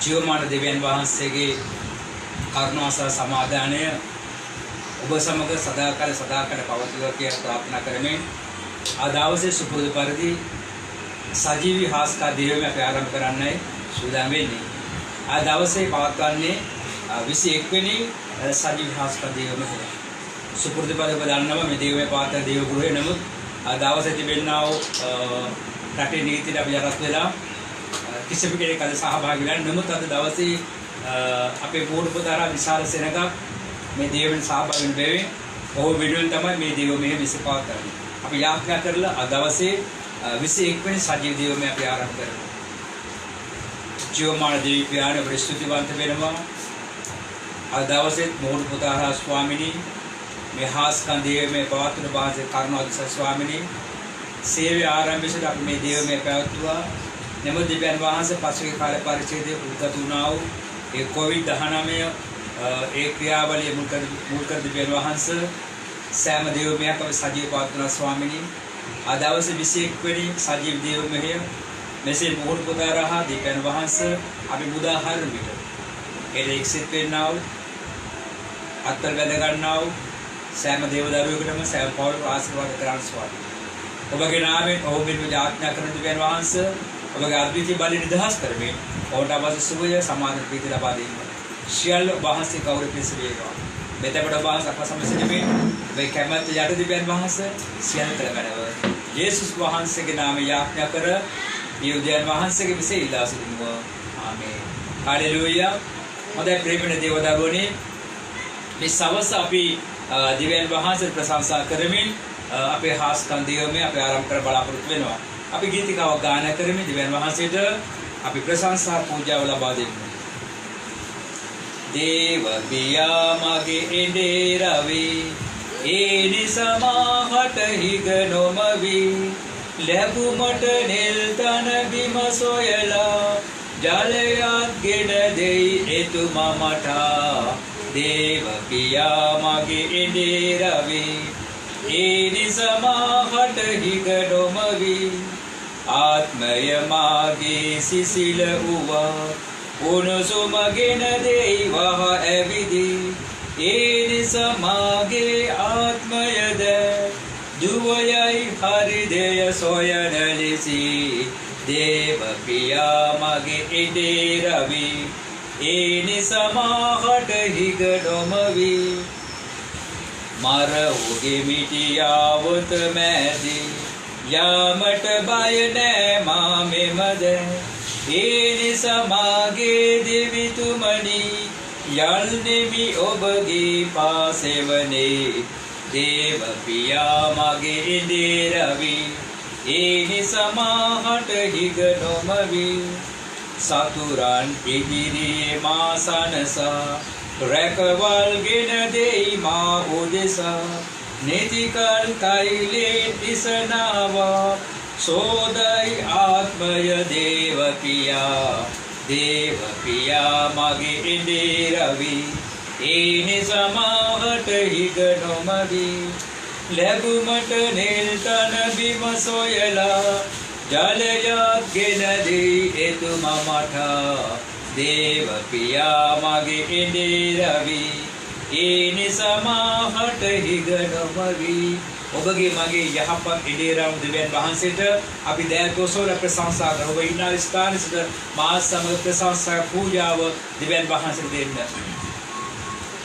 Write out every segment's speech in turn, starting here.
ජීවමාන දෙවියන් වහන්සේගේ කරුණාව සහ සමාදානය ඔබ සමග සදාකාල පවතිවා කියලා ප්‍රාර්ථනා කරමින් අද දවසේ සුපුරුදු පරිදි සජීවී හාස්කා දේවම අපි ආරම්භ කරන්නයි සූදානම් වෙන්නේ. අද දවසේ පවත්වන්නේ 21 වෙනි සජීවී හාස්කා දේවම සුපුරුදු පරිදි බලන්නම මේ දේවමේ පාත්‍ර දේව ගෘහය නමුත් අද දවසේ තිබෙනා වූ රටේ නීතියට අපි යටත් වෙලා කිසිම කෙනෙක් අද සහභාගී වෙන්නේ නමුත් අද දවසේ අපේ පූර්ව පුතාලා විශාල සෙනඟක් මේ දේවෙන් සහභාගී වෙන බැවින් ඔහු වෙනුවෙන් තමයි මේ දේවමේ විසපාත කරන්නේ. අපි යාඥා කරලා අද දවසේ 21 වෙනි සජීව දේවමේ අපි ආරම්භ කරනවා. ජීවමාන දේවී පියාණන් අපට ස්තුතිවන්ත වෙනවා. අද දවසේ පූර්ව පුතාලා ස්වාමිනී මේ හාස්කන් දේවමේ පවත්වන භාෂේ කරුණාවන්ත ස්වාමිනී සේවය ආරම්භයේදී අපි මේ දේවමේ පැවැත්වුවා. නමුත් දෙවියන් වහන්සේ පසුගිය කාල පරිච්ඡේදයේ උද්ගත වුණා වූ ඒ COVID-19 ඒ ක්‍රියාවලිය මුල් කර දෙවියන් වහන්සේ සෑම දේවමයක් අපි සජීව පවත්වන ස්වාමිනී අද දවසේ 21 වෙනි සජීව දේවමය මෙසේ මුහුණු පුතාරහා දෙවියන් වහන්සේ අපි මුදා හරින විට ඒ එක්සිට වෙන්නා වූ අත්තර වැද ගන්නා වූ සෑම දේව දරුවෙකුටම සෑම පවුලක ආශිර්වාද කරන්න ස්වාමී. ඔබගේ නාමයෙන් ඔහු මෙන්ම යාඥා කරන දෙවියන් වහන්සේ ඔබගේ අද්විතීය බලය නිදහස් කරමින් ඔබට අවශ්‍ය සුවය සමාධි ප්‍රීතිය ලබා දෙන්න. සියල්ල වහන්සේ කවුරු පිණිස වේවා. මෙතකොට වහන්සේ අප සමග සිටීමේ මේ කැමැත්ත යට දෙවියන් වහන්සේ සියල්ල කළමැනව. යේසුස් වහන්සේගේ නාමයෙන් යාඥා කර යෝධයන් වහන්සේගේ විසේ ඉල්ලා සිටිනවා. ආමේන්. හාලෙලූයා. හොඳයි ප්‍රේමණ දේව දරුවනේ මේ සවස අපි දෙවියන් වහන්සේ ප්‍රශංසා කරමින් අපේ හාස්කන් දේවමේ අපි ආරම්භ කර බලාපොරොත්තු වෙනවා. අපි ගීතිකාවක් ගායනා කරමින් දෙවියන් වහන්සේට අපි ප්‍රශංසා පූජාව ලබා දෙමු. දේව පියා මගේ එඬේ රවි ඒ නිසමාහට හිග නොමවි ලැබුමට නෙල් තන බිම සොයලා ජලයක් ගෙන දෙයි එතුමා මට. දේව පියා මගේ එඬේ රවි ඒ නිසමාහට හිග නොමවි ආත්මය මාගේ සිසිල වූවා උණුසුමගෙන දෙයි වහ ඇවිදි ඒ නිසා මාගේ ආත්මයද දුවයයි හරිදය සොයන ලෙසි. දේව පියා මගේ එඬේ රවි ඒ නිසා මාහට හිග නොමවි මර උගේ මිටියාවත මැදි යාමට බය නෑ මා මෙමද ඒ නිසා මාගේ දෙවිතුමනි යල්නෙමි ඔබගේ පාසෙවනේ. දේව පියා මගේ එඬේ රවි ඒ නිසා මාහට හිග නොමවි සතුරන් ඉදිරියේ මා සනසා රැකවල් ගෙන දෙයි මා උදෙසා නිතිකල් කයිලෙන් ඉසනවා සෝදයි ආත්මය දේව පියා. දේව පියා මගේ එඬේ රවි ඒ නිසා මාහට හිග නොමවි ලැබුමට නෙල් තන බිම සොයලා ජලයක් ගෙන දෙයි එතුමා මට. දේව පියා මගේ එඬේ රවි ඒ නිසා මාහට හිග නොමවි. ඔබගේ මගේ යහපත් එඬේ දෙවියන් වහන්සේට අපි දයාතෝසෝල ප්‍රශංසා කරමු. ඔබ ඉන්න ස්ථානයේ සිට මා සමග ප්‍රශංසා පූජාව දෙවියන් වහන්සේට දෙන්න.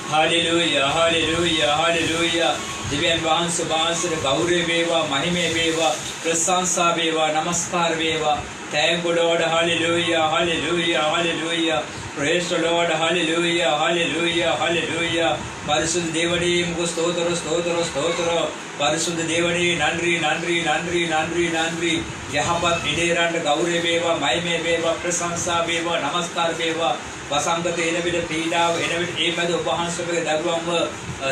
Hallelujah hallelujah hallelujah. දෙවියන් වහන්සේට ගෞරවය වේවා, මහිමය වේවා, ප්‍රශංසා වේවා, නමස්කාර වේවා. Thank you Lord, hallelujah, hallelujah, hallelujah. Praise the Lord, hallelujah, hallelujah, hallelujah. பரிசுத்த தேவனே உமக்கு ஸ்தோத்திரம் ஸ்தோத்திரம் ஸ்தோத்திரம். பரிசுத்த தேவனே நன்றி நன்றி நன்றி நன்றி நன்றி. යහපත් ඉඩේරන්ට ගෞරවය වේවා, මහිමය වේවා, ප්‍රශංසා වේවා, නමස්කාර වේවා. වසංගත එන විට පීඩාව එන විට ඒ මැද ඔබ වහන්සේගේ දරුවන්ව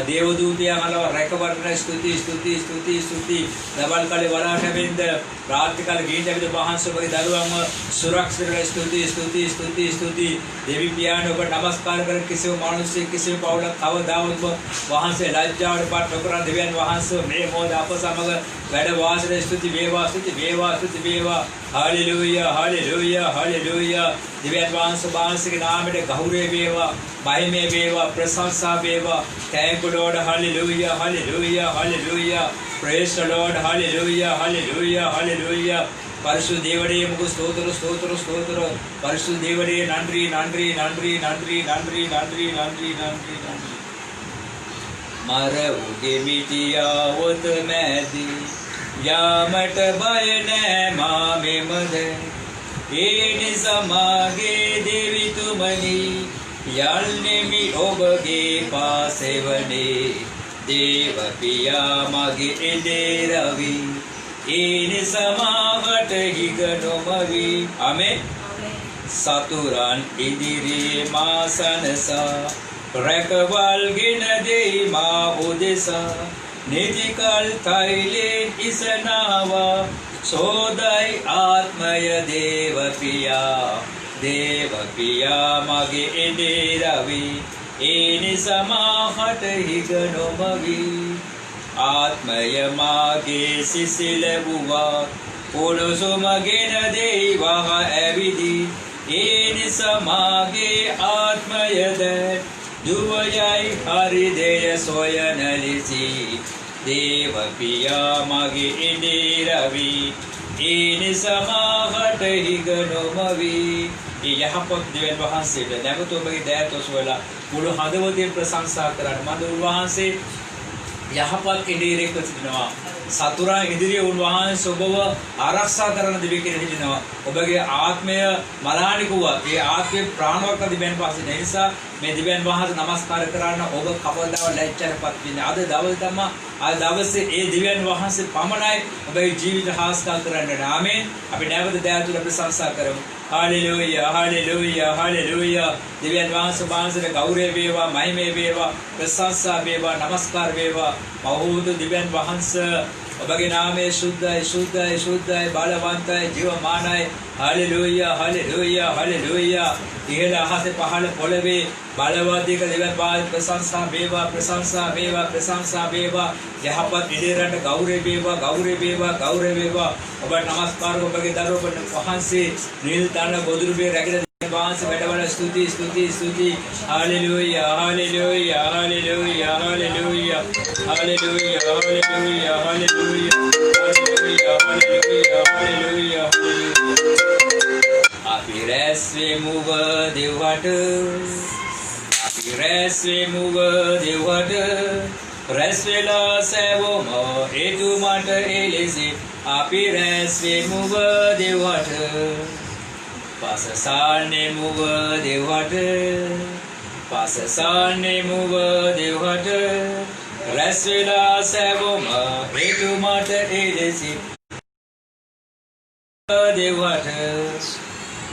දේව දූතයන් අලව රැකවරණ ස්තුති ස්තුති ස්තුති ස්තුති. දවල් කාලේ වරාට වෙන්ද රාත්‍රී කාලේ ගිහින් විට ඔබ වහන්සේගේ දරුවන්ව සුරක්ෂිත ස්තුති ස්තුති ස්තුති ස්තුති. දෙවි පියාණන් ඔබ නමස්කාර කර කිසිම මිනිසෙක් කිසිම පවුලක් කවදාවත් නමුත් වහන්සේ ලැජ්ජාවට පත් නොකරන දෙවියන් වහන්සේ මේ මොහොත අප සමග වැඩ වාසය ස්තුති වේවා ස්තුති වේවා ස්තුති වේවා හාලෙලූයා හාලෙලූයා හාලෙලූයා දෙවියන් වහන්සේගේ නාමයට ගෞරවය වේවා මහිමය වේවා ප්‍රශංසා වේවා thank you Lord hallelujah hallelujah hallelujah praise the Lord hallelujah hallelujah hallelujah பரிசுத்த தேவனே உமக்கு ஸ்தோத்திரம் ஸ்தோத்திரம் ஸ்தோத்திரம் பரிசுத்த தேவனே நன்றி நன்றி நன்றி நன்றி நன்றி நன்றி நன்றி நன்றி நன்றி මර උගේ මිටියාවත මැදි යාමට බය නෑ මා මෙමද ඒ නිසා මාගේ දෙවිතුමනි යල්නෙමි ඔබගේ පාසෙවනේ දේව පියා මගේ එදේරවි ඒ නිසා මාවට හිග නොමවි ආමෙන් සතුරන් ඉදිරියේ මා සනසා රැකවල් ගෙන දෙයි මා උදෙසා නිතිකල් තෛලෙන් ඉසනාවා සෝදයි ආත්මය දේව පියා මගේ එදේරවි ඒ නිසා මාහට හිග නොමවි ආත්මය මාගේ සිසිල වූවා පොළොසුමගෙන දෙයි වහ ඇවිදි ඒ නිසා මාගේ ආත්මයද දුවයයි හරිදය සොයන ලෙසි දේව පියා මගේ එදේරවි ඒ නිසා මාහට හිග නොමවි ඒ යහපත් දෙවියන් වහන්සේට නැවත ඔබගේ දෑත ඔසවලා මුළු හදවතින් ප්‍රශංසා කරන්න මන්ද උන්වහන්සේ යහපත් ඉදිරියක සිටිනවා සතුරා ඉදිරියේ උන්වහන්සේ ඔබව ආරක්ෂා කරන දෙවියෙක් හිටිනවා ඔබගේ ආත්මය මලානිකුවා ඒ ආත්මේ ප්‍රාණවත් දෙවියන් වහන්සේ නිසා මේ දෙවියන් වහන්සේ නමස්කාර කරන්න ඔබ කවදාවත් ලැජ්ජාටපත් වෙන්නේ අද දවල් තමයි අද දවසේ ඒ දෙවියන් වහන්සේ පමණයි ඔබේ ජීවිත හාස්කම් කරන්න ආමෙන් අපි නැවත දයාතුල ප්‍රශංසා කරමු Hallelujah, hallelujah, hallelujah. දෙවියන් වහන්සේට ගෞරවය වේවා, මහිමය වේවා, ප්‍රශංසා වේවා, නමස්කාර වේවා. මහෝතු දෙවියන් වහන්සේ ඔබගේ නාමය සුද්ධයි, සුද්ධයි, සුද්ධයි, බලවන්තයි, ජීවමානයි. Hallelujah, hallelujah, hallelujah. ඉහළ අහසේ පහළ පොළවේ බලවන්තික දෙවියන් වහන්සේ ප්‍රශංසා වේවා, ප්‍රශංසා වේවා, ප්‍රශංසා වේවා. යහපත් ඉදිරියට ගෞරවය වේවා, ගෞරවය වේවා, ගෞරවය වේවා. ඔබ නමස්කාර ඔබගේ දරුවෝ වහන්සේ නිල් තන ගොදුරු බේ රැගෙන වහන්සේ වැඩවල ස්තුති ස්තුති ස්තුති hallelujah hallelujah hallelujah hallelujah hallelujah hallelujah hallelujah hallelujah hallelujah අපි රැස්වෙමු දෙවට අපි රැස්වෙමු දෙවට රැස් වෙලා සෑවොම එතුමට එලෙසි අපි රැස්වෙමු දෙවට පසසානෙමු දෙවට පසසානෙමු දෙවට රැස් වෙලා සෑවොම එතුමට එලෙසි දෙවට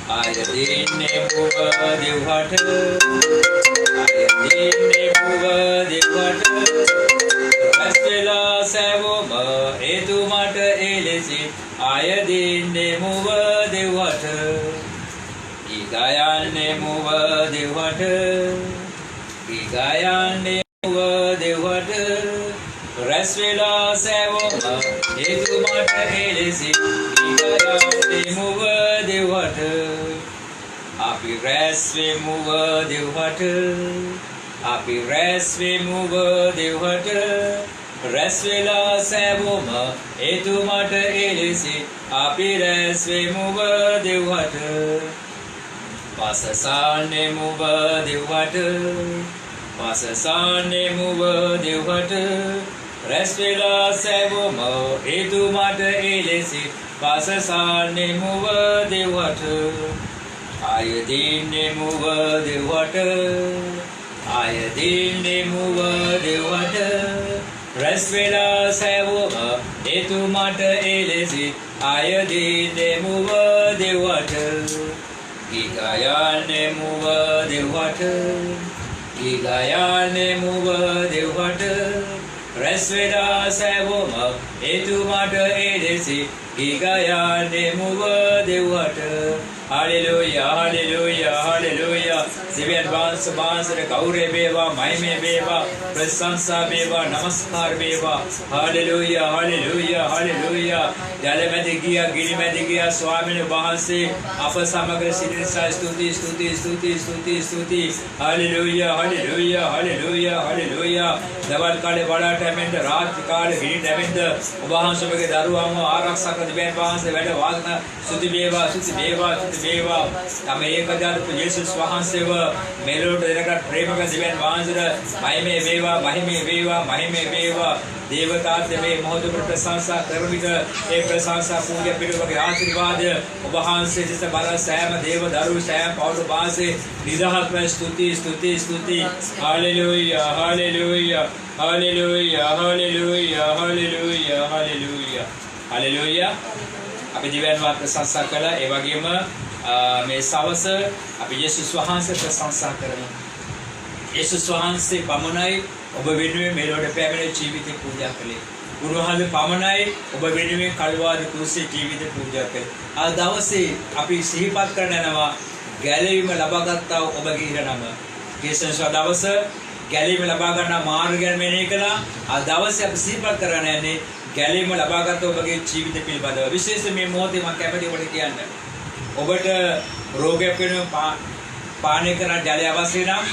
ආයදින්නෙමු දෙවට ආයදින්නෙමු දෙවට රැස් වෙලා සෑවොම එතුමට එලෙසි ආයදින්නෙමු දෙවට ගායන්නෙමු දෙවට ගායන්නෙමු දෙවට රැස් වෙලා සෑවොම එතුමට එලෙසි ගායන්නෙමු දෙවට අපි රැස් වෙමු දෙවට අපි රැස් වෙමු දෙවට රැස් වෙලා සෑවොම එතුමට එලෙසි අපි රැස් වෙමු දෙවට පසසානෙමු දෙවට පසසානෙමු දෙවට රැස් වෙලා සෑවොම එතුමට එලෙසි පසසානෙමු දෙවට ආයදින්නෙමු දෙවට ආයදින්නෙමු දෙවට රැස් වෙලා සෑවොම එතුමට එලෙසි ආයදින්නෙමු දෙවට ගායන්නෙමු දෙවට ගායන්නෙමු දෙවට රැස් වෙලා සෑවොම එතුමට එලෙසි ගායන්නෙමු දෙවට Hallelujah, hallelujah, hallelujah. Divyat Bansara Gaure Beva, Maime Beva, Prasansa Beva, Namaskar Beva. Hallelujah, hallelujah, hallelujah. Jalamadigia, Girimadigia, Swami Bahansi, Afasamagra Sidisa, Stuti, Stuti, Stuti, Stuti, Stuti. Hallelujah, hallelujah, hallelujah, hallelujah. Davat Kale Vada Tamend, Rat Kale, Hini Tamend, Bahansabaka Daruamo, Araksaka, Divyat Bahansi, Veda Wagner, Suti Beva, Suti Beva, Suti Beva. Tame Ekadar, Jesus Wahanseva, Melo Deraka, Premaka Divyat Bahansara, Mahime Beva, Mahime Beva, Mahime Beva. देवता देवे महोदय प्रशंसा कर्मिक एक प्रशंसा पूजा पीड़ों के आशीर्वाद उपहान से जैसे बाला सैम देव दारू सैम पौध बाण से निदाहक में स्तुति स्तुति स्तुति hallelujah hallelujah hallelujah hallelujah hallelujah hallelujah hallelujah අපි දිව්‍යන්වත් ප්‍රශංසා කළා ඒ වගේම මේ සවස අපි යේසුස් වහන්සේ ප්‍රශංසා කරමු යේසුස් වහන්සේ පමණයි ඔබ වෙනුවෙන් මේ ලෝකෙ පැමිණ ජීවිතේ පූජා කළේ. ගුරුවහන්සේ පමණයි ඔබ වෙනුවෙන් කල්වාරි කුරුසේ ජීවිතේ පූජා කළේ. ආ දවසේ අපි සිහිපත් කරන යනවා ගැලවීම ලබාගත්තා ඔබගේ ඉරණම. කේසන්ස දවස ගැලවීම ලබා ගන්න මාර්ගය මෙනෙහි කළා. ආ දවසේ අපි සිහිපත් කරන යන්නේ ගැලවීම ලබාගත්ත ඔබගේ ජීවිත පිළිබඳව. විශේෂයෙන් මේ මොහොතේ මම කැමති ඔබට කියන්න. ඔබට රෝගයක් වෙනුවෙන් පානය කරන ජලය අවශ්‍ය නම්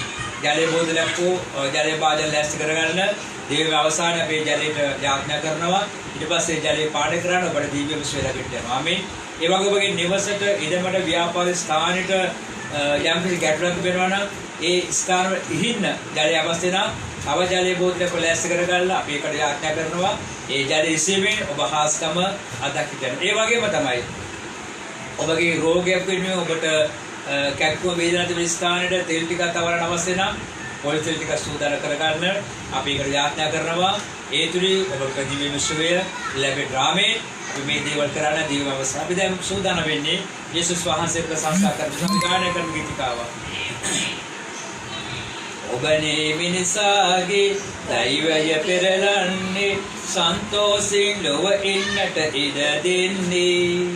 ජලය බෝතලයක් හෝ ජලය බාජල් ලෑස්ති කරගන්න දිව්‍ය අවසාන අපේ ජලයට යාඥා කරනවා ඊට පස්සේ ජලය පානය කරන්න ඔබට දිව්‍ය විශ්වය ලැබෙන්න යනවා ආමේන් ඒ වගේ ඔබගේ නිවසට ඉදමට ව්‍යාපාර ස්ථානෙට යම් කිසි ගැටලුවක් වෙනවා නම් ඒ ස්ථාන වල ඉහින්න ජලය අවශ්‍ය නම් අව ජලය බෝතලයක් ලෑස්ති කරගන්න අපි ඒකට යාඥා කරනවා ඒ ජලය ඉසීමෙන් ඔබ හාස්කම අත්දකින්න ඒ වගේම තමයි ඔබගේ රෝගයක් වෙනුවෙන් ඔබට කැක්කුව වේදනා තිබෙන ස්ථානෙට තෙල් ටිකක් තවරන්න අවශ්‍ය නම් පොල් තෙල් ටිකක් සූදානම් කරගන්න අපි ඒකට යාඥා කරනවා ඒ තුලින් ඔබට දිව්‍ය විශ්වය ලැබෙන්න ආමේන් අපි මේ දේවල් කරන්න දිව්‍ය අවසන් අපි දැන් සූදානම් වෙන්නේ යේසුස් වහන්සේ ප්‍රශංසා කරන සංගායනා කරන ගීතිකාව ඔබනේ මිනිසාගේ දෛවය පෙරලන්නේ සන්තෝෂින් ලොව ඉන්නට ඉඩ දෙන්නේ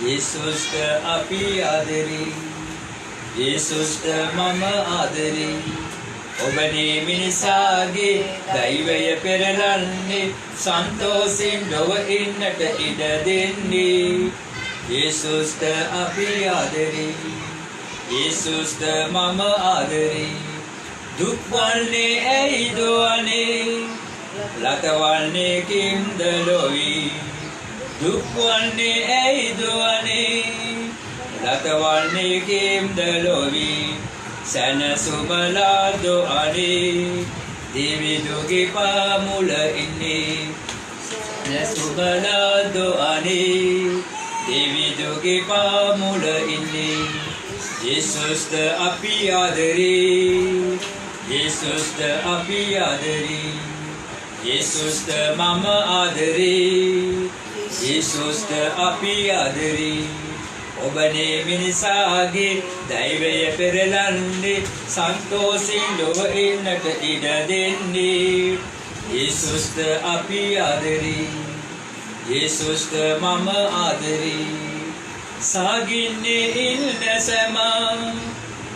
යේසුස්ට අපි ආදරේ යේසුස්ට මම ආදරේ ඔබනේ මිනිසාගේ දෛවය පෙරලන්නේ සන්තෝෂින් ලොව ඉන්නට ඉඩ දෙන්නේ යේසුස්ට අපි ආදරේ යේසුස්ට මම ආදරේ දුක් වන්නේ ඇයිද අනේ ලතවන්නේ කිම්ද ලොවි දුක් වන්නේ ඇයිද අනේ ලතවන්නේ කිම්ද ලොවි සැනසුමලාද අනේ දිවි දුකේ පාමුල ඉන්නේ සැනසුමලාද අනේ දිවි දුකේ පාමුල ඉන්නේ යේසුස්ට අපි ආදරේ යේසුස්ට අපි ආදරේ යේසුස්ට මම ආදරේ යේසුස්ට අපි ආදරේ ඔබනේ මිනිසාගේ දෛවය පෙරලන්නේ සන්තෝෂින් ලොව ඉන්නට ඉඩ දෙන්නේ යේසුස්ට අපි ආදරේ යේසුස්ට මම ආදරේ සාගින්නේ ඉන්න සමා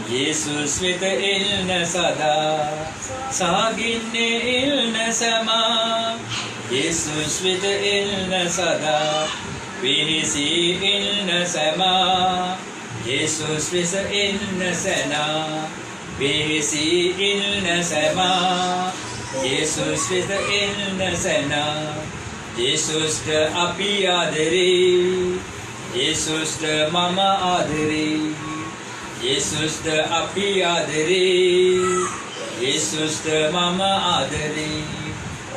යේසුස් වෙත එන්න සදා සාගින්නේ ඉන්න සමා යේසුස් වෙත එන්න සදා විහිසි ඉන්න සමා යේසුස් වෙත එන්න සනා විහිසි ඉන්න සමා යේසුස් වෙත එන්න සනා යේසුස්ට අපි ආදරේ යේසුස්ට මම ආදරේ යේසුස්ට අපි ආදරේ යේසුස්ට මම ආදරේ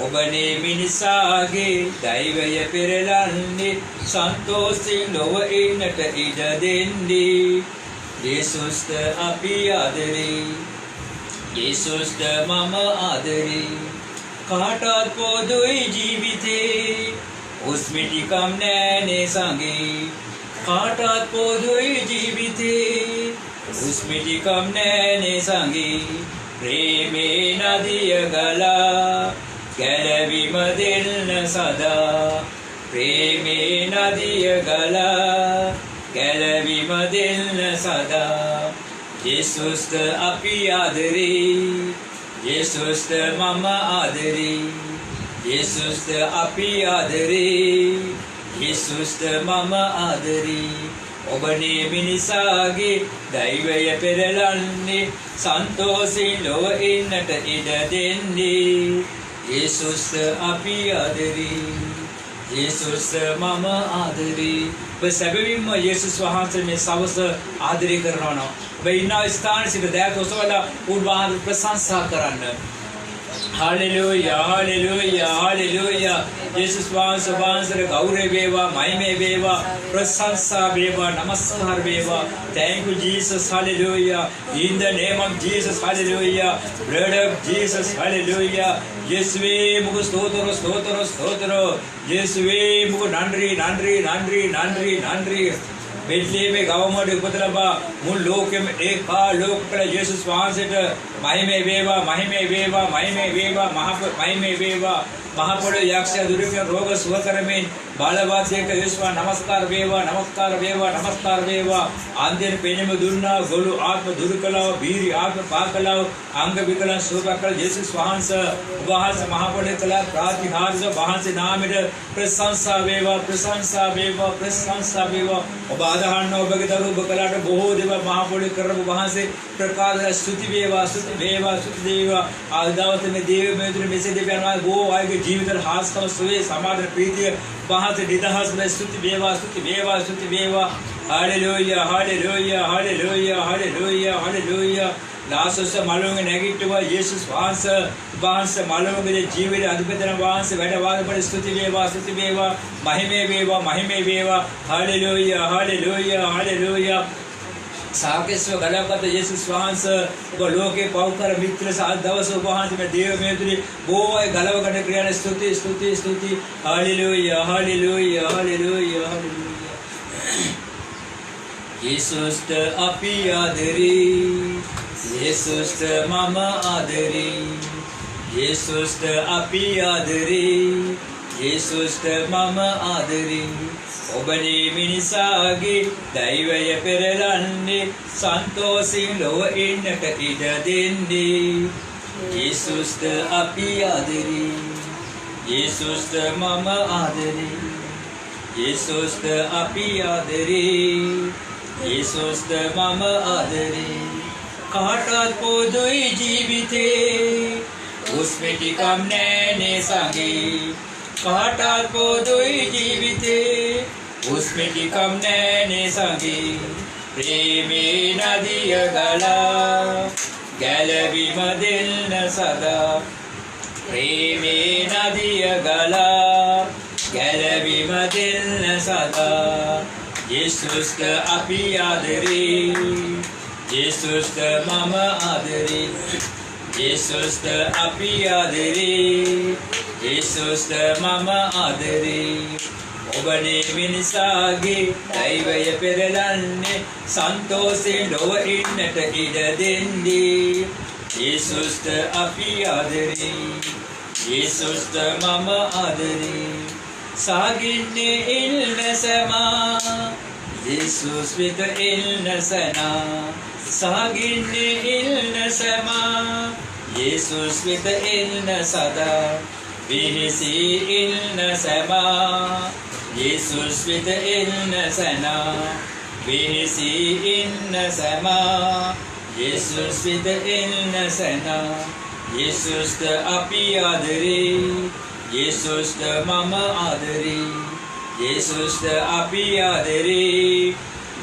ඔබනේ මිනිසාගේ දෛවය පෙරලන්නේ සන්තෝෂින් ලොව ඉන්නට ඉඩ දෙන්නේ යේසුස්ට අපි ආදරේ යේසුස්ට මම ආදරේ කාටත් පොදුයි ජීවිතේ උස්මිටිකම් නෑනේ සංගේ කාටත් පොදුයි ජීවිතේ උස්මිටිකම් නෑනේ සංගේ ප්‍රේමේ නදිය ගලා ගැලවීම දෙන්න සදා ප්‍රේමේ නදිය ගලා ගැලවීම දෙන්න සදා. යේසුස්ට අපි ආදරේ, යේසුස්ට මම ආදරේ, යේසුස්ට අපි ආදරේ, යේසුස්ට මම ආදරේ. ඔබනේ මිනිසාගේ දෛවය පෙරලන්නේ, සන්තෝෂයෙන් ලොව ඉන්නට ඉඩ දෙන්නේ. යේසුස්ට අපි ආදරේ, යේසුස්ට මම ආදරේ. ඔබ සැබවින්ම යේසුස් වහන්සේ මේ සවස ආදරය කරනවා නම් ඔබ ඉන්න ස්ථානයේ සිට දෑත ඔසවලා උන්වහන්සේ ප්‍රශංසා කරන්න. Hallelujah hallelujah hallelujah. यीशु वහන්සේ ගෞරව වේවා, මහිමේ වේවා, ප්‍රශංසා වේවා, නමස්කාර වේවා. Thank you Jesus, hallelujah. In the name of Jesus, hallelujah. Blood of Jesus, hallelujah. இயேசுவே உமக்கு ஸ்தோத்திரம் ஸ்தோத்திரம் ஸ்தோத்திரம். இயேசுவே உமக்கு நன்றி நன்றி நன்றி நன்றி நன்றி. बेतलेहम गावमध्ये उपद्रवा मूल लोक एका लोक यीशुस वහන්සේට මහිමේ වේවා මහිමේ වේවා මහිමේ වේවා මහිමේ වේවා. महापौर यक्ष दुर्व्य रोग सुख करमें बालवासी का यीशुवा नमस्कार वेवा नमस्कार वेवा नमस्कार वेवा. आंधेर पेने में दुर्ना गोलु आत्म दुर्कलाव बीरी आत्म पाकलाव अंग विकलन सुखकल यीशुस वහන්ස महापौर कला प्रातिहार वහන්සේ नामेට प्रशंसा वेवा प्रशंसा वेवा प्रशंसा वेवा. ඔබ ආදහන්න ඔබගේ දරුවෝ ඔබ කලාට බොහෝ දේවල් महापौर කරපු වහන්සේ ප්‍රකාශ ස්තුති වේවා ස්තුති වේවා ස්තුති වේවා. ආදාවත මේ දේව මෙතුරු මෙසේ දෙවියන් බොහෝ අයගේ ජීවිත हास्कम सुवे समाधान प्रीति वहां से निदहस में स्तुति वेवा स्तुति वेवा स्तुति वेवा. Hallelujah hallelujah hallelujah hallelujah hallelujah. ලාසස් මලුන්ගේ නැගිට්ටුවා යේසුස් වහන්සේ මලුන්ගේ ජීවිතය අධිපතින වහන්සේ වැඩ වාදපරි ස්තුති වේවා ස්තුති වේවා මහිමේ වේවා මහිමේ වේවා. Hallelujah hallelujah hallelujah. साकेस्व गलपत यीशुस वහන්සේ ඔබ ලෝකේ පෞකර මිත්‍ර සාත් දවස වහන්සේ මේ දේව මේතුලි බොහෝ අය ගලවගෙන ක්‍රියාන ස්තුති ස්තුති ස්තුති. Hallelujah hallelujah hallelujah hallelujah. यीशुस्ट අපි ආදරේ, यीशुस्ट මම ආදරේ, यीशुस्ट අපි ආදරේ, यीशुस्ट මම ආදරේ. ඔබනේ මිනිසාගේ දෛවය පෙරලන්නේ, සන්තෝෂයෙන් ලොව ඉන්නට ඉඩ දෙන්නේ. යේසුස්ට අපි ආදරේ, යේසුස්ට මම ආදරේ, යේසුස්ට අපි ආදරේ, යේසුස්ට මම ආදරේ. කාටත් පොදුයි ජීවිතේ උස්මිටිකම් නෑනේ සංගේ. කාටත් පොදුයි ජීවිතේ උස්මිටිකම් නෑනේ සංගේ. ප්‍රේමේ නදිය ගලා ගැලවීම දෙන්න සදා. ප්‍රේමේ නදිය ගලා ගැලවීම දෙන්න සදා. යේසුස්ට අපි ආදරේ, යේසුස්ට මම ආදරේ, යේසුස්ට අපි ආදරේ, යේසුස්ට මම ආදරේ. ඔබනේ මිනිසාගේ දෛවය පෙරලන්නේ, සන්තෝෂයෙන් ලොව ඉන්නට ඉඩ දෙන්නේ. යේසුස්ට අපි ආදරේ, යේසුස්ට මම ආදරේ. සාගින්නේ ඉල්නසමා යේසුස් වෙත ඉල්නසනා. සාගින්නේ ඉල්නසමා යේසුස් වෙත ඉල්න සදා. විහිසි ඉල්නසමා යේසුස් වෙත ඉල්නසනා. විහිසි ඉල්නසමා යේසුස් වෙත ඉල්නසනා. යේසුස්ට අපි ආදරේ, යේසුස්ට මම ආදරේ, යේසුස්ට අපි ආදරේ,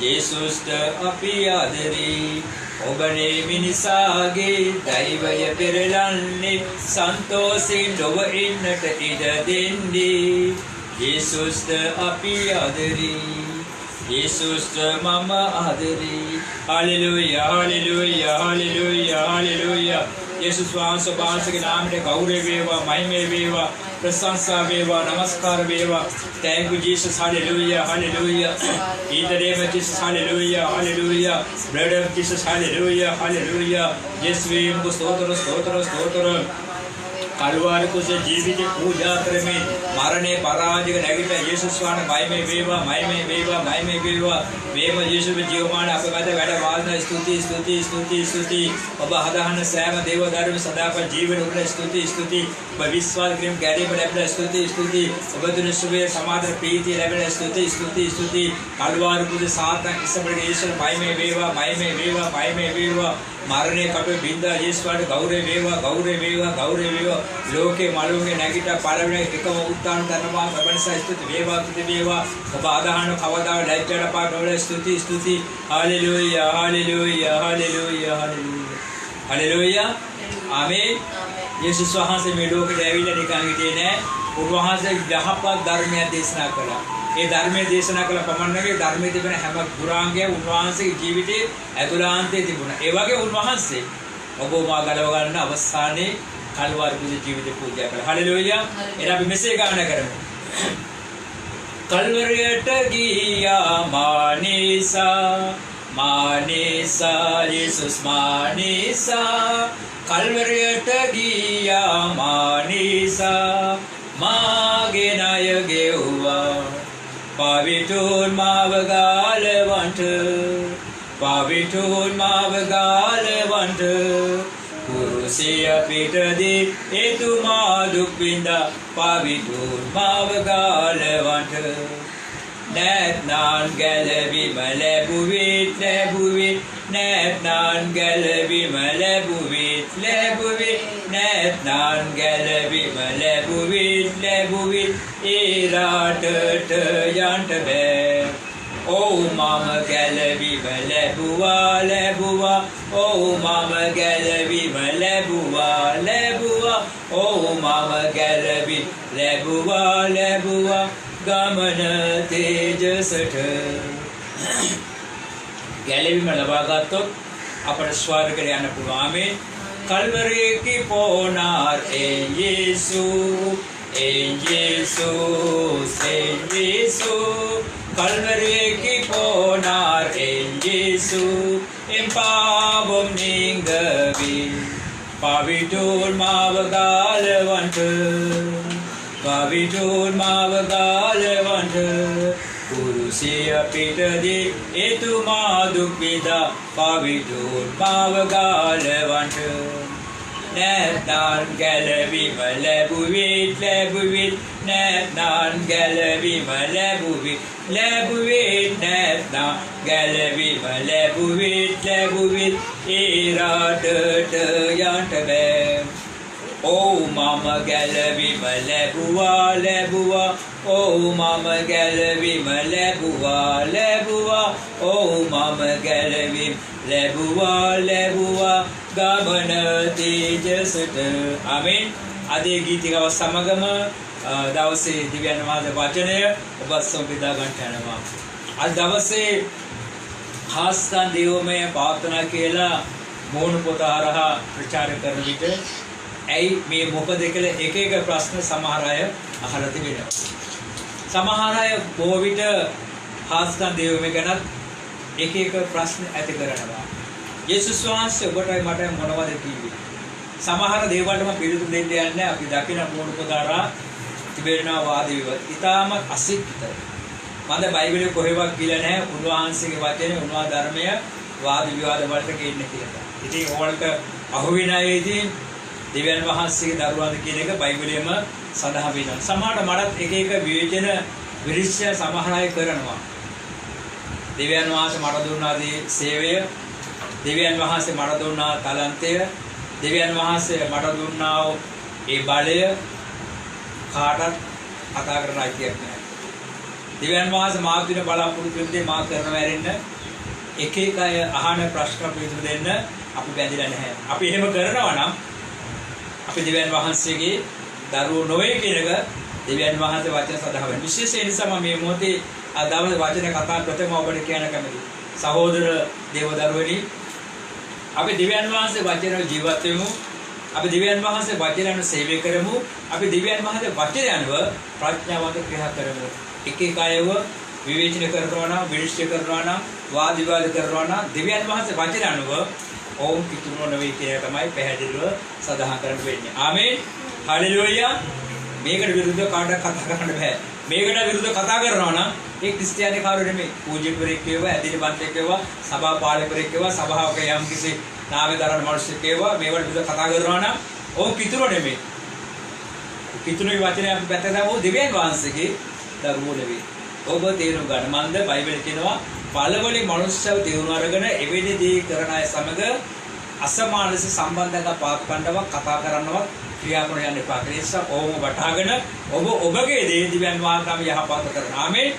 යේසුස්ට අපි ආදරේ. ඔබනේ මිනිසාගේ දෛවය පෙරලන්නේ, සන්තෝෂයෙන් ලොව ඉන්නට ඉඩ දෙන්නේ. යේසුස්ට අපි ආදරේ, යේසුස්ට මම ආදරේ. Hallelujah hallelujah hallelujah hallelujah. यीशुस वහන්සේ के नाम में गौरव वेवा महिमे वेवा प्रशंसा वेवा नमस्कार वेवा. Thank you Jesus, hallelujah hallelujah. In the name of Jesus, hallelujah hallelujah. Blood of Jesus, hallelujah hallelujah. यीशुवे उनको स्तोत्र स्तोत्र स्तोत्र. කල්වාරි කුසේ ජීවිතේ පූජා කරමින් මරණේ පරාජය නැගිට යේසුස් වහන්සේ මයිමේ වේවා මයිමේ වේවා මයිමේ වේවා මේම යේසුගේ ජීවමාන අප මැද වැඩ වාසනා ස්තුති ස්තුති ස්තුති ස්තුති ඔබ හදාහන සෑම දේව ධර්ම සදාප ජීවන උපල ස්තුති ස්තුති ඔබ විශ්වාස ක්‍රියම් ගැරීම ලැබෙන ස්තුති ස්තුති ඔබ දුන සුවේ සමාධි ප්‍රීතිය ලැබෙන ස්තුති ස්තුති ස්තුති කල්වාරි කුසේ සාතන් ඉස්සබඩ යේසුස් මයිමේ වේවා මයිමේ වේවා මයිමේ වේවා මරණේ කට බින්දා යේසුස් වහන්සේ ගෞරව වේවා ගෞරව වේවා ගෞරව වේවා ලෝකේ මළුවේ නැගිට පළවෙනි එකම උත්තාන කරනවා ප්‍රබන්ස ස්තුති වේවා ස්තුති වේවා ඔබ ආදාහන කවදා ලැජ්ජාට පාට වල ස්තුති ස්තුති hallelujah hallelujah hallelujah hallelujah hallelujah ආමේන් යේසුස් වහන්සේ මේ ලෝකෙට ඇවිල්ලා නිකන් හිටියේ නෑ උන්වහන්සේ යහපත් ධර්මය දේශනා කළා ඒ ධර්මයේ දේශනා කළ පමණකේ ධර්මයේ තිබෙන හැම ගුණාංගයම උන්වහන්සේගේ ජීවිතයේ ඇතුළාන්තයේ තිබුණා ඒ වගේ උන්වහන්සේ ඔබ මා ගලව ගන්න අවස්ථානේ කල්වාරි කුසේ ජීවිතේ පූජා කළා හalleluya එන අපි මෙසේ ගාන කරමු කල්වරියට ගියා මානිසා යේසුස් මානිසා කල්වරියට ගියා මානිසා මාගේ ණය ගෙව්වා පාවිතුන් මාව ගාලවන්ට කුරුසිය පිටදී එතුමා දුක් විඳා පාවිතුන් මාව ගාලවන්ට නැත්නම් ගැලවීම ලැබුවිත් නැත්නම් ගැලවීම ලැබුවිත් නැත්නම් ගැලවීම ලැබුවිත් ඒ රටට යන්න බෑ Oh mama ගැලවීම ලැබුවා Oh mama ගැලවීම ලැබුවා Oh mama ගැලවීම ලැබුවා ගමන තේජසට ගැලවීම ලබා ගත්තොත් අපට ස්වර්ගයට යන්න පුළුවන් ආමේන් කල්වරියේ की पोनार en Jesus Calvary की पोनार en Jesus en पावम निंगवी पाविटूर मावगालवंट कुरुसिय पिटदी एतुमा दुःखिदा पाविटूर मावगालवंट නැත්නම් ගැලවීම ලැබුවිත් නැත්නම් ගැලවීම ලැබුවිත් නැත්නම් ගැලවීම ලැබුවිත් ඒ රටට යන්න බෑ Oh mama ගැලවීම ලැබුවා Oh mama ගැලවීම ලැබුවා Oh mama ගැලවීම ලැබුවා ගමන තේජසට ආමේන් අදේ ගීතිකව සමගම දවසේ දිව්‍යන් වහන්සේ වචනය ඔබ සම්පිතා ගන්න යනවා අද දවසේ හාස්කන් දේවමය ප්‍රාර්ථනා කියලා මෝහන පොත හරහා ප්‍රචාර කරන විට ඇයි මේ මොකද කියලා එක එක ප්‍රශ්න සමහර අය අහලා තිබෙනවා සමහර අය බොහෝ විට හාස්කන් දේවමය ගැන එක එක ප්‍රශ්න ඇති කරනවා යේසුස් වහන්සේ ඔබටයි මටයි මොනවද කිව්වේ? සමහර දේවල්ටම පිළිතුරු දෙන්න යන්නේ අපි දකින පොණුපදාරා තිබෙන වාද විවාද. ඊටාම අසික්කිතයි. මම බයිබලයේ කොහෙවත් කියලා නැහැ උන්වහන්සේගේ වචනේ උන්වහන්සේ ධර්මය වාද විවාද වලට කියන්නේ කියලා. ඉතින් ඕවලට අහුවෙනායේදී දෙවියන් වහන්සේගේ දරුවාද කියන එක බයිබලයේම සඳහන් වෙනවා. සමහරට මටත් එක එක විවේචන විරිච්ඡය සමහර අය කරනවා. දෙවියන් වහන්සේ මට දුන්නාදී සේවය දෙවියන් වහන්සේ මට දුන්නා තලන්තය දෙවියන් වහන්සේ මට දුන්නා ඒ බලය කාටත් කතා කරන්න අයිතියක් නැහැ. දෙවියන් වහන්සේ මා දින බලාපොරොත්තු වෙන්නේ මා කරනවා ඇරෙන්න එක එක අය අහන ප්‍රශ්න පිළිතුරු දෙන්න අපි බැඳිලා නැහැ. අපි එහෙම කරනවා නම් අපි දෙවියන් වහන්සේගේ දරුවෝ නොවේ කියන එක දෙවියන් වහන්සේ වචන සඳහන් වෙනවා. විශේෂයෙන් නිසා මම මේ මොහොතේ අදවල් වචන කතා ප්‍රථම ඔබට කියන්න කැමතියි. සහෝදර දේවදරුවනි අපි දෙවියන් වහන්සේ වචන ජීවත් වෙමු. අපි දෙවියන් වහන්සේ වචනයන් සේවය කරමු. අපි දෙවියන් වහන්සේ වචනයන්ව ප්‍රඥාවන්ත ක්‍රියා කරමු. එක එක අයව විවේචන කරනවා නම් විනිශ්චය කරනවා නම් වාද විවාද කරනවා නම් දෙවියන් වහන්සේ වචනයන්ව ඔවුන් පිටුනෝ නෙවෙයි කියන තමයි පැහැදිලිව සඳහන් කරන්න වෙන්නේ. ආමේන්. හලෙලූයා. මේකට විරුද්ධව කාටවත් කතා කරන්න බෑ. මේකට විරුද්ධව කතා කරනවා නම් ඒ ක්‍රිස්තියානි කාරෝ නෙමෙයි. පූජ්‍යවරයෙක් වේවා, ඇදිලි බන්තෙක් වේවා, සභා පාලකවරයෙක් වේවා, සභාවක යම් කිසි නාමය දරන මිනිස්සෙක් වේවා, මේවට විරුද්ධව කතා කරනවා නම් ඔවුන් පිටුනෝ නෙමෙයි. පිටුනේ වචනේ අපි පැත්තට දාමු දෙවියන් වහන්සේගේ දරුවෝ නෙවෙයි. ඔබ තේරුම් ගන්න. මන්ද බයිබලයේ කියනවා පළවලි මනුස්සයව දිනු අරගෙන එවැනි දේ කරන අය සමග අසමානස සම්බන්ධයක් පාත්කණ්ඩව කතා කරනවත් ක්‍රියා කරන යන්න එපා. ඒ නිසා ඕම වටහාගෙන ඔබ ඔබගේ දේ දිව්‍යන් වහන්සේම යහපත් කරන. ආමේන්.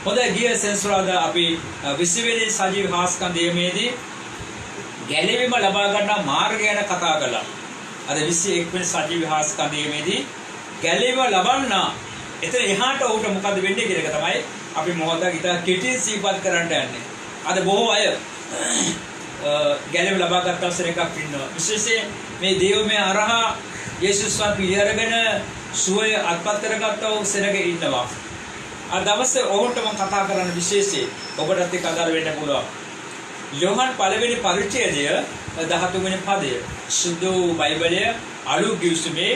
හොඳයි ගිය සෙන්සුරාදා අපි 20 වෙනි සජීව හාස්කන්ධයේදී ගැලවීම ලබා ගන්න මාර්ගය ගැන කතා කළා. අද 21 වෙනි සජීව හාස්කන්ධයේදී ගැලවීම ලබන්න එතන එහාට උට මොකද වෙන්නේ කියන එක තමයි අපි මොහොතක් ඉත කෙටියෙන් සිහිපත් කරන්න යන්නේ. අද බොහෝ අය ගැලවීම ලබා ගන්න අවසර එකක් ඉන්නවා. විශේෂයෙන් මේ දේවමය අරහා යේසුස් වහන්සේ පිළිඅරගෙන සුවය අත්පත් කරගත්තව සෙනග ඉන්නවා. අද දවසේ ඔවුන්ට මම කතා කරන්න විශේෂයෙන් ඔබටත් එක්ක අදාළ වෙන්න පුළුවන්. යෝහන් පළවෙනි පරිච්ඡේදය 13 වෙනි පදය. සුදු බයිබලයේ අලු ගිවිසුමේ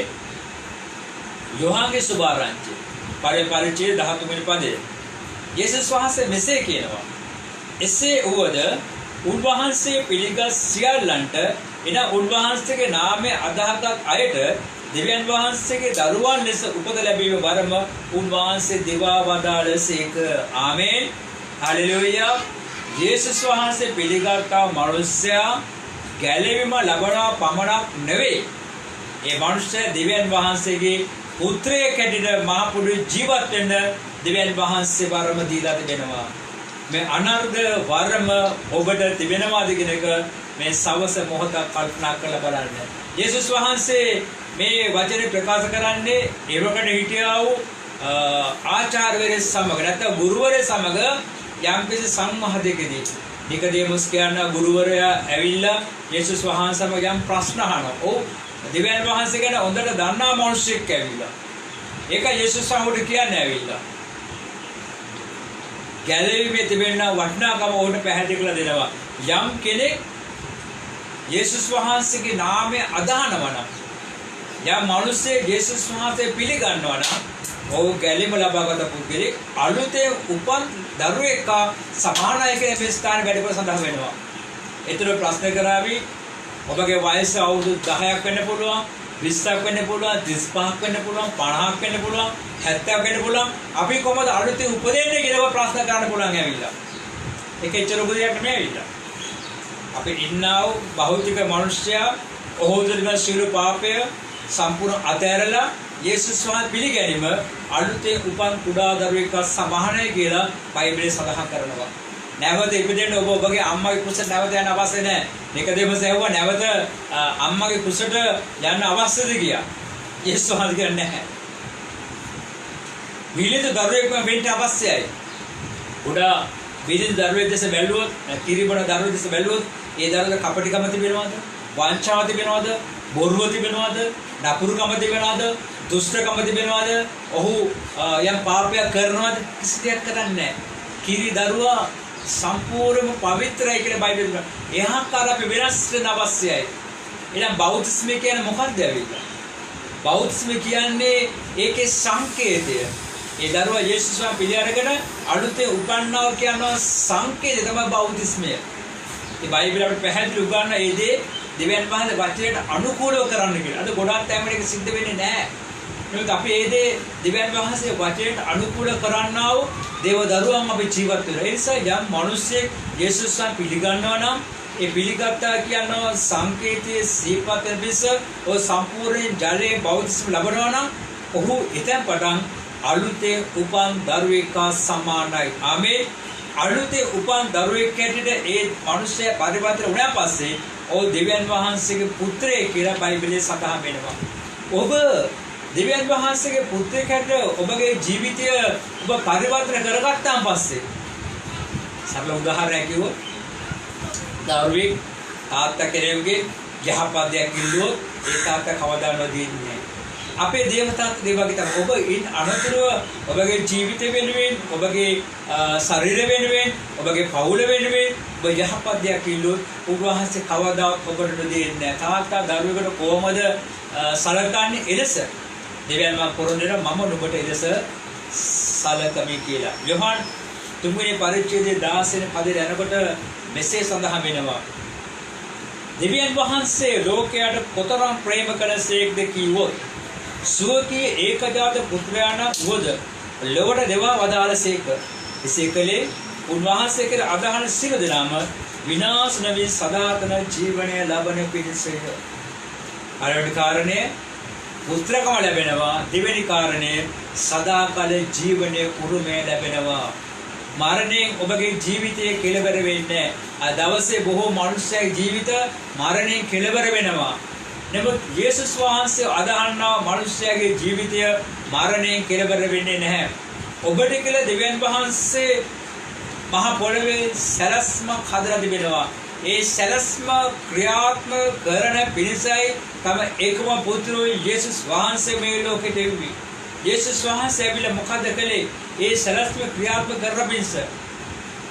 යෝහන්ගේ සුභාරංචි පරිච්ඡේදය 13 වෙනි පදය. යේසුස් වහන්සේ මෙසේ කියනවා. එසේ වුවද උන්වහන්සේ පිළිගත් සියල්ලන්ට එන උන්වහන්සේගේ නාමය අදහගත් අයට දෙවියන් වහන්සේගේ දරුවන් ලෙස උපත ලැබීම වරම උන්වහන්සේ දෙවා වදාළසේක. ආමේන්. හලෙලූයා. යේසුස් වහන්සේ පිළිගත්තා මනුස්සයා ගැලවීම ලබනවා පමණක් නෙවෙයි. ඒ මනුස්සයා දෙවියන් වහන්සේගේ පුත්‍රයෙක් හැටියට මහ පොළොවේ ජීවත් වෙන්න දෙවියන් වහන්සේ වරම දීලා තිබෙනවා. මේ අනර්ග වරම ඔබට තිබෙනවාද කියන එක මේ සවස මොහොතක් කල්පනා කරලා බලන්න. යේසුස් වහන්සේ මේ වචනේ ප්‍රකාශ කරන්නේ එවකට හිටියා වූ ආචාර්යවරයෙක් සමග නැත්නම් ගුරුවරයෙක් සමග යම්කිසි සංවාදයකදී නිකදේමුස් කියන ගුරුවරයා ඇවිල්ලා යේසුස් වහන්සේම යම් ප්‍රශ්න අහනවා. ඔව් දෙවියන් වහන්සේ ගැන හොඳට දන්නා මිනිහෙක් ඇවිල්ලා. ඒක යේසුස් වහන්සේ කියන්නේ ඇවිල්ලා. ගැලවීමේ තිබෙන වටිනාකම උන්ට පැහැදිලි කරලා දෙනවා. යම් කෙනෙක් යේසුස් වහන්සේගේ නාමය අදහනවා නම් යම් මිනිසෙක් යේසුස් වහන්සේ පිළිගන්නවා නම් ඔහු ගැලීම ලබාගත පුද්ගලෙක් අලුතෙන් උපන් දරුවෙක් සමානයි කියන මේ ස්ථාන වැඩිපුර සඳහන් වෙනවා. ඒතර ප්‍රශ්න කරાવી ඔබගේ වයස අවුරුදු 10ක් වෙන්න පුළුවන්, 20ක් වෙන්න පුළුවන්, 35ක් වෙන්න පුළුවන්, 50ක් වෙන්න පුළුවන්, 70ක් වෙන්න පුළුවන්. අපි කොහොමද අලුතෙන් උපදින්නේ කියලා ප්‍රශ්න කරන්න පුළුවන් ඇවිල්ලා. ඒක එච්චර උපදියක් නෙමෙයි ඇවිල්ලා. අපි ඉන්නා වූ භෞතික මිනිස්යා ඔහුතුලින් සියලු පාපය සම්පූර්ණ අතහැරලා යේසුස් වහන්සේ පිළිගැනීම අලුතෙන් උපන් කුඩා දරුවෙක් සමානයි කියලා බයිබලයේ සඳහන් කරනවා. නැවත ඉපදෙන්න ඔබ ඔබගේ අම්මගේ කුසට නැවත යන්න අවශ්‍ය නැහැ. නිකදේමස් ඇහුවා නැවත අම්මගේ කුසට යන්න අවශ්‍යද කියලා. යේසුස් වහන්සේ කියන්නේ නැහැ. විලිද දරුවෙක් වෙන්න අවශ්‍යයි. උඩා විලිද දරුවෙක් දැස බැලුවොත්, කිරිබොන දරුවෙක් දැස බැලුවොත්, ඒ දරුවට කපටිකම තිබෙනවද? වංචාව තිබෙනවද? බොරුව තිබෙනවද? නපුරුකම තිබෙනවද? දුෂ්ටකම තිබෙනවද? ඔහු යම් පාපයක් කරනවද? කිසි දෙයක් කරන්නේ නැහැ. කිරි දරුවා සම්පූර්ණයෙන්ම පවිත්‍රයි කියලා බයිබලෙන් කියනවා. එහාකාර අපි වෙනස් වෙන්න අවශ්‍යයි. එහෙනම් බෞද්ධිස්මය කියන්නේ මොකක්ද ඇවිල්ලා? බෞද්ධිස්මය කියන්නේ ඒකේ සංකේතය. ඒ දරුවා යේසුස් වහන්සේ පිළිඅරගෙන අලුතෙන් උපන්නා කියන සංකේතය තමයි බෞද්ධිස්මය. ඒ බයිබලෙ අපිට පැහැදිලි උගන්වන ඒ දේ දෙවියන් වහන්සේ වචනයට අනුකූලව කරන්න කියලා. අද ගොඩාක් තැන්වල ඒක සිද්ධ වෙන්නේ නැහැ. නමුත් අපි ඒ දේ දෙවියන් වහන්සේ වචනයට අනුකූල කරන්නා වූ දේව දරුවන් අපි ජීවත් වෙනවා. ඒ නිසා යම් මිනිසෙක් යේසුස් වහන්සේ පිළිගන්නවා නම් ඒ පිළිගත්තා කියනවා සංකේතයේ සීපත පිස ඔය සම්පූර්ණ ජලයේ බෞද්ධිස්ම ලැබනවා නම් ඔහු එතෙන් පටන් අලුතේ උපන් දරුවෙක් සමානයි. ආමේන්. අලුතේ උපන් දරුවෙක් හැටියට ඒ මිනිසයා පරිවර්තන වුණා පස්සේ ඔව් දෙවියන් වහන්සේගේ පුත්‍රයෙක් කියලා බයිබලයේ සඳහන් වෙනවා. ඔබ දෙවියන් වහන්සේගේ පුත්‍රයෙක් හැටියට ඔබගේ ජීවිතය ඔබ පරිවර්තන කරගත්තාන් පස්සේ සරල උදාහරණයක් කිව්වොත් දරුවෙක් තාත්තා කෙනෙකුගේ යහපත් දෙයක් ඉල්ලුවොත් ඒ තාත්තා කවදාවත් දෙන්නේ නැහැ. අපේ දේවතාවත් ඒ වගේ තමයි. ඔබ ඉන් අනතුරුව ඔබගේ ජීවිත වෙනුවෙන්, ඔබගේ ශරීර වෙනුවෙන්, ඔබගේ පවුල වෙනුවෙන් ඔබ යහපත් දෙයක් ඉල්ලුවොත් උන්වහන්සේ කවදාවත් ඔබට දෙන්නේ නැහැ. තාත්තා දරුවෙකුට කොහොමද සලකන්නේ එලෙස දෙවියන් මා පොරොන්දුන මම නුඹට එලෙස සලකමි කියලා. යොහන් 3 වෙනි පරිච්ඡේදයේ 16 වෙනි පදේ යනකොට මෙසේ සඳහන් වෙනවා. දෙවියන් වහන්සේ ලෝකයට කොතරම් ප්‍රේම කළසේක්ද කීවොත් සුවකී ඒකජාත පුත්‍රයාණන් වුවද ලොවට දෙවා වදාළසේක. එසේ කලේ උන්වහන්සේ කෙර අදහන සියලු දෙනාම විනාශ නොවී සදාතන ජීවනය ලබන පිණිසය. පළවෙනි කාරණය පුත්‍රකම ලැබෙනවා. දෙවෙනි කාරණය සදාකාල ජීවනයේ උරුමය ලැබෙනවා. මරණයෙන් ඔබගේ ජීවිතයේ කෙලවර වෙන්නේ නැහැ. දවසේ බොහෝ මනුෂ්‍යයගේ ජීවිත මරණයෙන් කෙලවර වෙනවා. නමුත් යේසුස් වහන්සේ අදහන්නා මනුෂ්‍යයාගේ ජීවිතය මරණයෙන් කෙලවර වෙන්නේ නැහැ. ඔබට කියලා දෙවියන් වහන්සේ මහ පොළවේ සැලැස්මක් හදලා තිබෙනවා. ඒ සැලැස්ම ක්‍රියාත්මක කරන පිණිසයි තම ඒකම පුත්‍රෝ යේසුස් වහන්සේ මේ ලෝකෙට එව්වේ. යේසුස් වහන්සේ ඇවිල්ලා මොකද කළේ? ඒ සැලැස්ම ක්‍රියාත්මක කරන පිණිස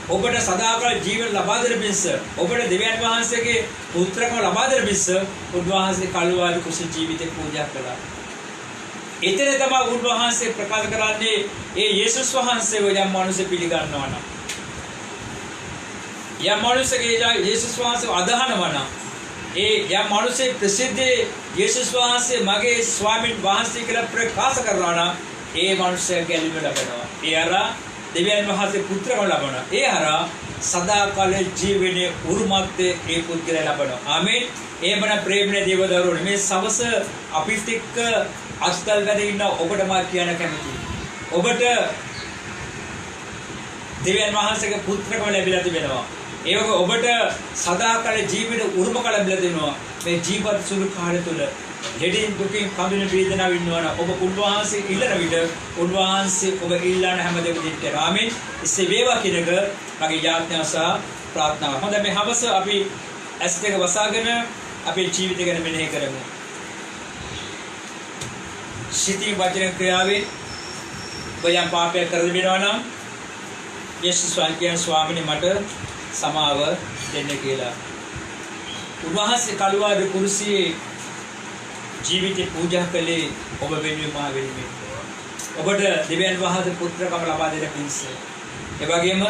ඔබට සදාකාල ජීවන ලබා දෙන පිණිස ඔබට දෙවියන් වහන්සේගේ පුත්‍රකම ලබා දෙන පිණිස උන්වහන්සේ කල්වාරි කුසල ජීවිතේ පූජා කළා. එතන තමයි උන්වහන්සේ ප්‍රකාශ කරන්නේ ඒ යේසුස් වහන්සේ යම් මිනිසෙ පිළිගන්නවා නම් යම් මිනිසෙගේ යේසුස් වහන්සේ අදහනවා නම් ඒ යම් මිනිසෙ ප්‍රසිද්ධ යේසුස් වහන්සේ මගේ ස්වාමීන් වහන්සේ කියලා ප්‍රකාශ කරනවා නම් ඒ මිනිසයා ගැලවීම ලබනවා. ඒ අර දෙවියන් වහන්සේ පුත්‍රකම ලබනවා. ඒ අර සදාකාල ජීවනයේ උරුමත්වයේ ඒ පුත්‍රය ලබනවා. ආමේන්. එහෙමන ප්‍රේමනේ දේවදරුවෝ මේ සවස අපිත් එක්ක අස්තල් වැඩ ඉන්න ඔබට මා කියන කැමතියි. ඔබට දෙවියන් වහන්සේගේ පුත්‍රකම ලැබිලා තිබෙනවා. ඒ වගේ ඔබට සදාකාල ජීවිත උරුමකම ලැබිලා තිබෙනවා. මේ ජීවත් සුළු කාලය තුල දෙඩින් දුකින් කඳුන වේදනාව ඉන්නවනම් ඔබ උන්වහන්සේ ඉල්ලන විට උන්වහන්සේ ඔබ ඉල්ලන හැම දෙයක් දෙන්න. ආමේන්. ඉස්සේ වේවා කියනක මගේ යාඥාව සහ ප්‍රාර්ථනාව. හොඳයි මේ හවස අපි ඇස් දෙක වසාගෙන අපේ ජීවිතය ගැන මෙනෙහි කරමු. සිතී වචන ක්‍රියාවේ ඔබ යම් පාපයක් කර දෙනවා නම් යේසුස් වහන්සේ ස්වාමීනි මට සමාව දෙන්න කියලා. උන්වහන්සේ කළුවාද කුරුසියේ ජීවිතේ පූජා කළේ ඔබ වෙනුවෙන් මා වෙනුවෙන්. ඔබට දෙවියන් වහන්සේ පුත්‍රකම ලබා දෙන පිණිස. ඒ වගේම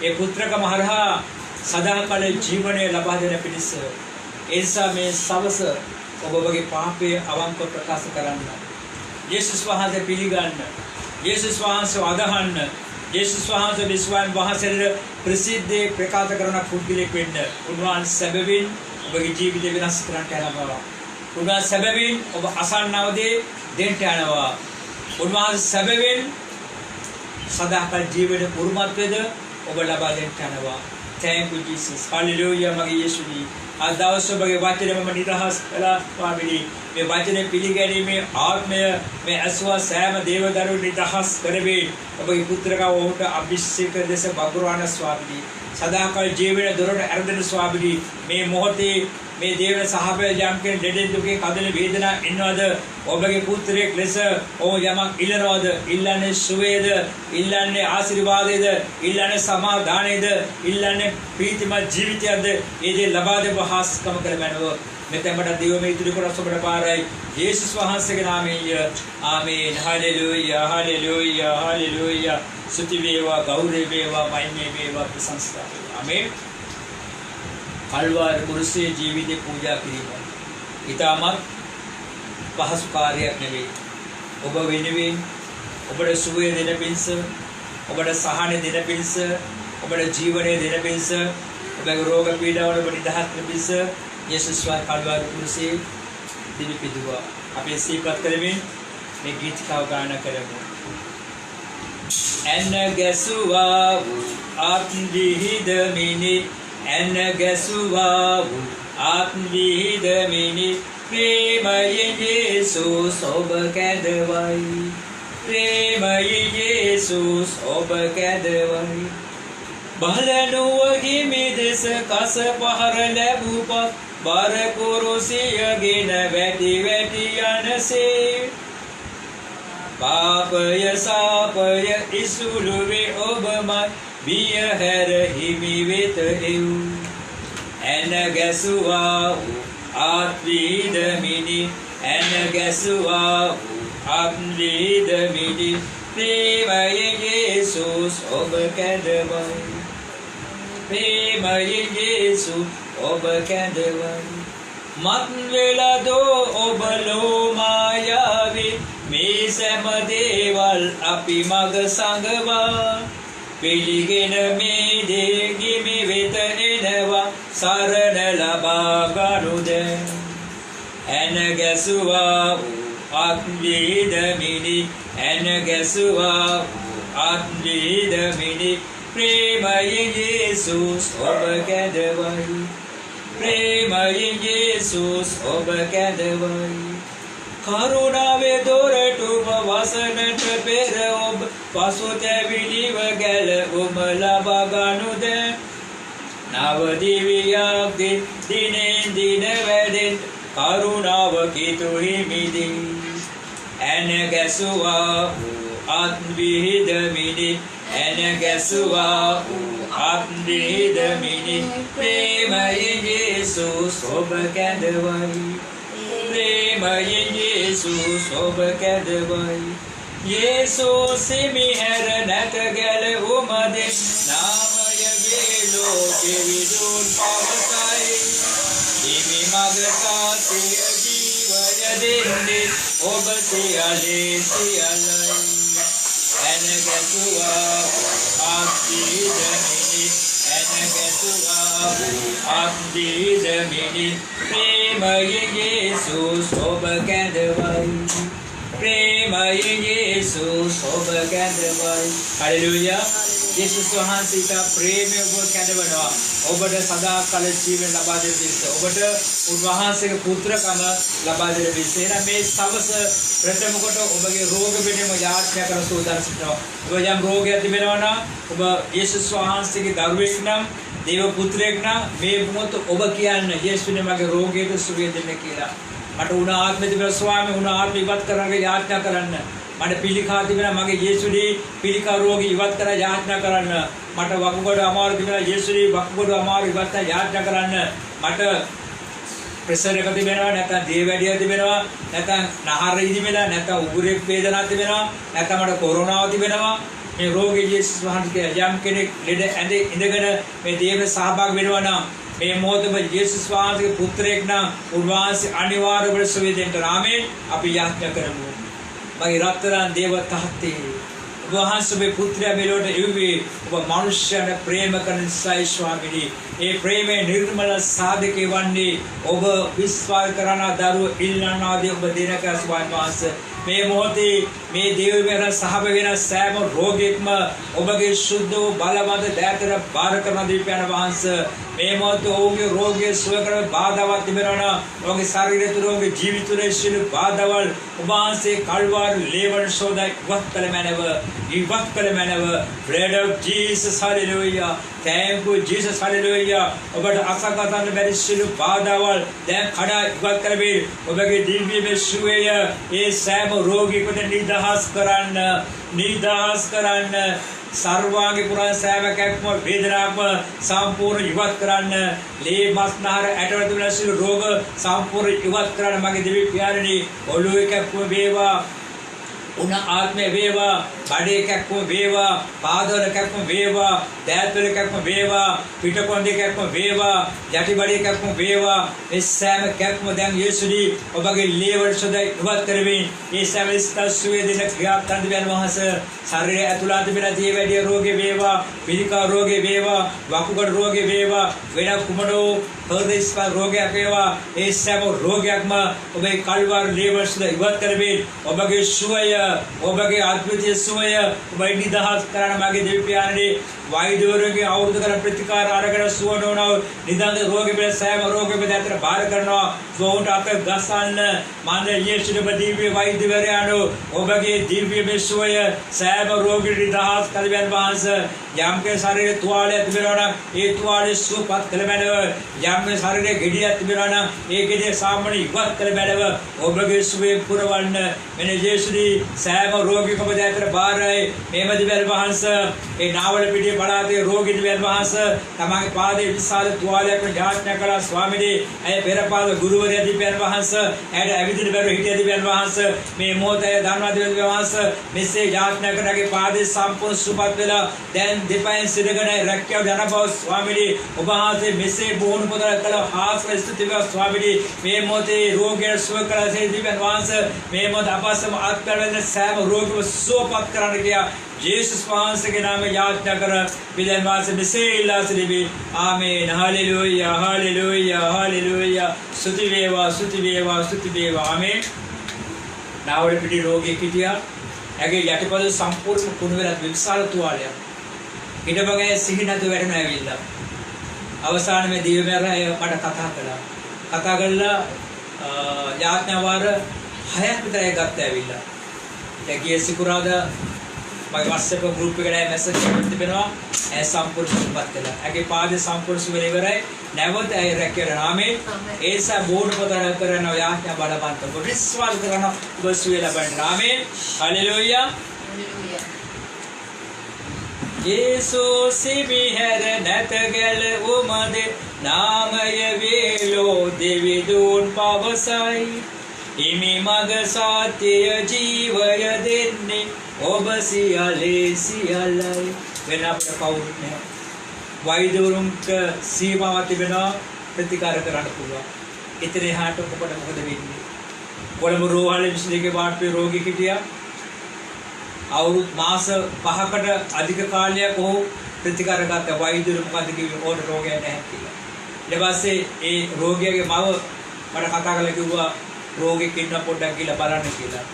ඒ පුත්‍රකම හරහා සදාකාල ජීවනය ලබා දෙන පිණිස. ඒ නිසා මේ සවස ඔබ ඔබගේ පාපයේ අවංක ප්‍රකාශ කරන්න. යේසුස් වහන්සේ පිළිගන්න. යේසුස් වහන්සේ අදහන්න. යේසුස් වහන්සේ විශ්වාසයෙන් වහන්සේට ප්‍රසිද්ධ ප්‍රකාශ කරන පුද්ගලෙක් වෙන්න. උන්වහන්සේ සැබවින් ඔබගේ ජීවිතය වෙනස් කරන්නට යනවා. උන්වහන්සේ සැබවින් ඔබ අසන්නවදී දෙන්න යනවා. උන්වහන්සේ සැබවින් සදාකාල ජීවිත උරුමත්වයද ඔබ ලබා දෙන්න යනවා. Thank you Jesus. Hallelujah මගේ යේසුනි. අද දවසේ ඔබගේ වචනේ මම නිදහස් කළා ස්වාමීනි. මේ වචනේ පිළිගැනීමේ ආත්මය මේ අස්වා සෑම දේවදරු නිදහස් කරවේ. ඔබගේ පුත්‍රකව ඔහුට අභිෂේක දෙස බගුරාණ ස්වාමීනි. සදාකාල ජීවන දොරට ඇරදෙන ස්වාමීනි. මේ මොහොතේ මේ දේව සහබය යම් කෙනෙක් දෙඩෙන් දුකේ කදන වේදනා ඉන්නවද ඔබගේ පුත්‍රයෙක් ලෙස ඔබ යමක් ඉල්ලනවද ඉල්ලන්නේ සුවේද ඉල්ලන්නේ ආශිර්වාදයේද ඉල්ලන්නේ සමාදානයේද ඉල්ලන්නේ ප්‍රීතිමත් ජීවිතයක්ද ඒ දේ ලබා දෙව හාස්කම කරමනව මෙතෙමඩ දිව මේ ඉදිරි කොටස ඔබට පාරයි යේසුස් වහන්සේගේ නාමයෙන් ආමේන් හලෙලූයා හලෙලූයා හලෙලූයා ස්තුති වේවා ගෞරව වේවා මහිමේ වේවා ප්‍රශංසා වේවා ආමේන් කල්වාරි කුරුසියේ ජීවිතේ පූජා කිරීම. ඊටමත් පහසු කාර්යයක් නෙවෙයි. ඔබ වෙනුවෙන් ඔබට සුවය දෙන පිණිස, ඔබට සහනය දෙන පිණිස, ඔබට ජීවනය දෙන පිණිස, ඔබගේ රෝග පීඩාවල ඔබ නිදහස් වෙන පිණිස යේසුස් වහන්සේ කල්වාරි කුරුසියේ දිවි පිදුවා. අපි සිහිපත් කරමින් මේ ගීතිකාව ගායනා කරමු. එන්න ගැසුවා ආත්ම විහිදමිනි එන්න ගැසුවා ආත්ම විහිදමිනි ප්‍රේමයෙන් යේසුස් ඔබ කැඳවයි ප්‍රේමයෙන් යේසුස් ඔබ කැඳවයි බලනුවගේ මෙදෙස කස පහර ලැබුපත් බර කුරුසියගෙන වැටි වැටි යනසේ පාපය සාපය ඉසුළුවේ ඔබමයි බිය හැර හිමි වෙත එව් ඇන ගැසුවා වූ ආත්මීදමිනි ඇන ගැසුවා වූ ආත්මීදමිනි ප්‍රේමයේ යේසුස් ඔබ කැඳවයි ප්‍රේමයේ යේසුස් ඔබ කැඳවයි මත් වෙලදෝ ඔබ ලෝමායාවේ මේ සෑම දේවල් අපි මග සංගවා පිළිගෙන මේ දේ ගිමි වෙත එනවා සරණ ලබා ගනුද ඇන ගැසුවා වූ ආත්මීදමිනි ඇන ගැසුවා වූ ආත්මීදමිනි ප්‍රේමයේ යේසුස් ඔබ කැඳවයි ප්‍රේමයේ යේසුස් ඔබ කැඳවයි කරුණාවේ දොරටුම වසනට පෙර ඔබ පසුතැවිලිව ගැලවුම ලබා ගනුද නව දිවියක්දී දිනෙන් දින වැඩෙන් කරුණාව කිතු හිමිදී ඇන ගැසුවා වූ ආත්මීදමිනි ඇන ගැසුවා වූ ආත්මීදමිනි ප්‍රේමයේ යේසුස් ඔබ කැඳවයි ප්‍රේමයේ යේසුස් ඔබ කැඳවයි යේසුස් හිමිහැර නැත ගැලවුම දෙ නාමය වේ ලෝකෙ විදුන් පවතයි හිමි මග සාතිය ජීවය දෙන්නේ ඔබ සියලේ සියලයි ඇන ගැසුවා ආත්මීදමිනි ඇන ගැසුවා ආත්මීදමිනි ප්‍රේමයේ යේසුස් ඔබ කැඳවයි ප්‍රේමයේ යේසුස් ඔබ කැඳවයි හලෙලූයා යේසුස් වහන්සේ තා ප්‍රේමය ඔබ කැඳවනවා ඔබට සදාකාල ජීවන ලබා දෙන පිණිස ඔබට උන්වහන්සේගේ පුත්‍රකම ලබා දෙන පිණිස එන මේ සවස ප්‍රථම කොට ඔබගේ රෝග පිළිම යාඥා කර සෝදාන සිටනවා ඔබ යම් රෝගයක් තිබෙනවා නම් ඔබ යේසුස් වහන්සේගේ දරුවෙක් නම් දේව පුත්‍රයෙක් නම් මේ මොහොත ඔබ කියන්න යේසුනේ මගේ රෝගයට සුවය දෙන්න කියලා මට උණ ආත්මෙ තිබෙන ස්වාමී උණ ආත්මෙ ඉවත් කරන්න යාඥා කරන්න මට පිළිකා තිබෙන මගේ යේසුනේ පිළිකා රෝගී ඉවත් කර යාඥා කරන්න මට වකුගඩු අමාරු තිබෙන යේසුනේ වකුගඩු අමාරු ඉවත් කර යාඥා කරන්න මට ප්‍රෙෂර් එක තිබෙනවා නැත්නම් දිය වැඩිය තිබෙනවා නැත්නම් නහර ඉදිමෙලා නැත්නම් උගුරේ වේදනාවක් තිබෙනවා නැත්නම් මට කොරෝනාව තිබෙනවා මේ රෝගී යේසුස් වහන්සේ යම් කෙනෙක් ලෙඩ ඇඳේ ඉඳගෙන මේ දේව සහභාගී වෙනවා නම් මේ මොහොතේම යේසුස් වහන්සේගේ පුත්‍රයෙක් නම් උන්වහන්සේ අනිවාර්යයෙන්ම සුවය දෙන්න ආමේන් අපි යාඥා කරමු මගේ රත්තරන් දේව තාත්තේ ඔබ වහන්සේගේ පුත්‍රයා මෙලොවට එව්වේ ඔබ මනුෂ්‍යයන් ප්‍රේම කරන නිසායි ස්වාමීනි ඒ ප්‍රේමයේ නිර්මල සාධකේ වන්නේ ඔබ විශ්වාස කරන දරුවෝ ඉල්ලනා දී ඔබ දෙනක ස්වාමීන් වහන්සේ මේ මොහොතේ මේ දේවවර සහභාගී වෙන සෑම රෝගියෙක්ම ඔබගේ සුද්ධ වූ බලවන්ත දෑතර බාර කරන දීපයන් වහන්සේ මේ මොහොතේ ඔහුගේ රෝගය සුව කරන බාධාවක් තිබෙනවා ඔහුගේ ශරීරය තුළ ඔහුගේ ජීවිත තුළ සිළු බාධාවල් ඔබ වහන්සේ කල්වාරි ලේවන සෝදායි ඉවත් කළ මැනව blood of Jesus hallelujah thank you Jesus hallelujah ඔබට අසකතන්න බැරි සිළු බාධාවල් දැන් කඩා ඉවත් කරවේ ඔබගේ දිව්‍යමය සුවය ඒ සෑම රෝගියෙකුට නිදහස් කරන්න सर्वांगी पुराण सෑම කැක්ම වේදනාවක්ම සම්පූර්ණ ඉවත් කරන්න ලේ මස්නහර ඇටවල තිබෙන සියලු රෝග සම්පූර්ණ ඉවත් කරන්න මගේ දිවි පියාණනි ඔළුවේ කැක්ම වේවා උණ ආත්මේ වේවා බඩේ කැක්ම වේවා පාදවල කැක්ම වේවා දෑත්වල කැක්ම වේවා පිටකොන්දේ කැක්ම වේවා යටි බඩේ කැක්ම වේවා මේ සෑම කැක්ම දැන් යේසුනි ඔබගේ ලේවල සදා ඉවත් කරමින් මේ සෑම ස්ථස්වේ දෙන ක්‍රියාත්මක වෙන වහන්සේ ශරීරය ඇතුළත තිබෙන දිය වැඩි රෝගේ වේවා පිළිකා රෝගේ වේවා වකුගඩු රෝගේ වේවා වෙන කුමඩෝ හෘද ස්පර්ශ රෝගයක් වේවා ඒ සෑම රෝගයක්ම ඔබේ කල්වාරි ලේවල සදා ඉවත් කරමින් ඔබගේ සුවය ඔබගේ අද්විතීය සුවය ඔබ නිදහස් කරන මගේ දෙවි පියාණනි වෛද්‍යවරුන්ගේ අවුරුදු කරන ප්‍රතිකාර අරගෙන සුව නොවනව නිදාන රෝග බෙල සෑම රෝග බෙල අතර බාර කරනවා සෝන්ට අප ගසන්න මන්ද යේසුගේ දිව්‍ය වෛද්‍යවරයාණෝ ඔබගේ දිව්‍ය සුවය සෑම රෝග නිදහස් කළවැන් වහන්සේ යම්කේ ශරීර තුවාලය තිබෙනවා නම් ඒ තුවාලය සුවපත් කළ මැනව යම් ශරීරයේ ගෙඩියක් තිබෙනවා නම් ඒ ගෙඩිය සාමාන්‍ය ඉවත් කළ බැලව ඔබගේ සුවේ පුරවන්න මෙන්න ජේසුදී සෑම රෝගිකම දැතර බාරයි මේම දිවැල් වහන්ස ඒ නාවල පිටියේ පළාතේ රෝගී දිවැල් වහන්ස තමගේ පාදයේ විශාල තුවාලයක් යාඥා කළා ස්වාමීනි ඇය පෙරපාද ගුරුවරයා දිවැල් වහන්ස ඇයට ඇවිදින්න බැරුව හිටිය දිවැල් වහන්ස මේ මොහොතේ ධර්ම දිවැල් වහන්ස මෙසේ යාඥා කරගේ පාදයේ සම්පූර්ණ සුවපත් වෙලා දැන් දෙපයෙන් සිටගෙන රැකියාව යන බව ස්වාමීනි ඔබ වහන්සේ මෙසේ බොහොම පොදලා කළ ආශ්‍රය ස්තුතිව ස්වාමීනි මේ මොහොතේ රෝගීන් සුව කළ දිව්‍යන් වහන්සේ මේ මොහොත අපසම ආත්මයෙන් සෑම රෝගීව සුවපත් කරන්න කියා ජේසුස් වහන්සේගේ නාමයෙන් යාඥා කර පිළිදෙන් වහන්සේ මෙසේ ඉල්ලා සිටිමි ආමේන් හalleluya hallelujah hallelujah ස්තුති වේවා ස්තුති වේවා ස්තුති වේවා ආමේන් නාවල පිටි රෝගී හිටියා ඇගේ යටිපතුල සම්පූර්ණ කුණු වෙලා විශාල තුවාලයක් ඊටපස්සේ සිහි නැතුව වැටෙන ඇවිල්ලා අවසානයේ මේ දිව්‍යමය මට කතා කළා යාඥා වාර 6ක් විතරයි ගත්ත ඇවිල්ලා දැන් ගිය සිකුරාදා මගේ WhatsApp group එකට මැසේජ් එකක් තිබෙනවා ඒ සම්පූර්ණ සුවපත් කළා ඇගේ පාදේ සම්පූර්ණ සුව ඉවරයි නැවත ඒ රැකගෙන ආමේන් ඒසා බෝඩ් පොතර කරන යාඥා බලපන්ත ඔබ විශ්වාස කරන ඔබ සුවය ලබන්න ආමේන් හalleluya Jesus මිහැර නැත ගැල උමද නාමය වේලෝ දෙවිදුන් පවසයි හිමි මග සත්‍ය ජීවය දෙන්නේ ඔබ සියලේ සියලයි වෙන අපට කවුරුත් නැහැ වෛද්‍යවරුන්ට සීමාවක් තිබෙනවා ප්‍රතිකාර කරන්න පුළුවන් ඉතින් එහාට ඔබට මොකද වෙන්නේ කොළඹ රෝහලේ විශ්ලේෂකේ වාට්ටුවේ රෝගී හිටියා අවුරුදු මාස 5කට අධික කාලයක් ඔහු ප්‍රතිකාර ගත්ත වෛද්‍යවරු මොකද කිව්වේ ඕන රෝගයක් නැහැ කියලා. ඊට පස්සේ ඒ රෝගියාගේ මව මට කතා කරලා කිව්වා රෝගෙක් ඉන්න පොඩ්ඩක් ගිහලා බලන්න කියලා.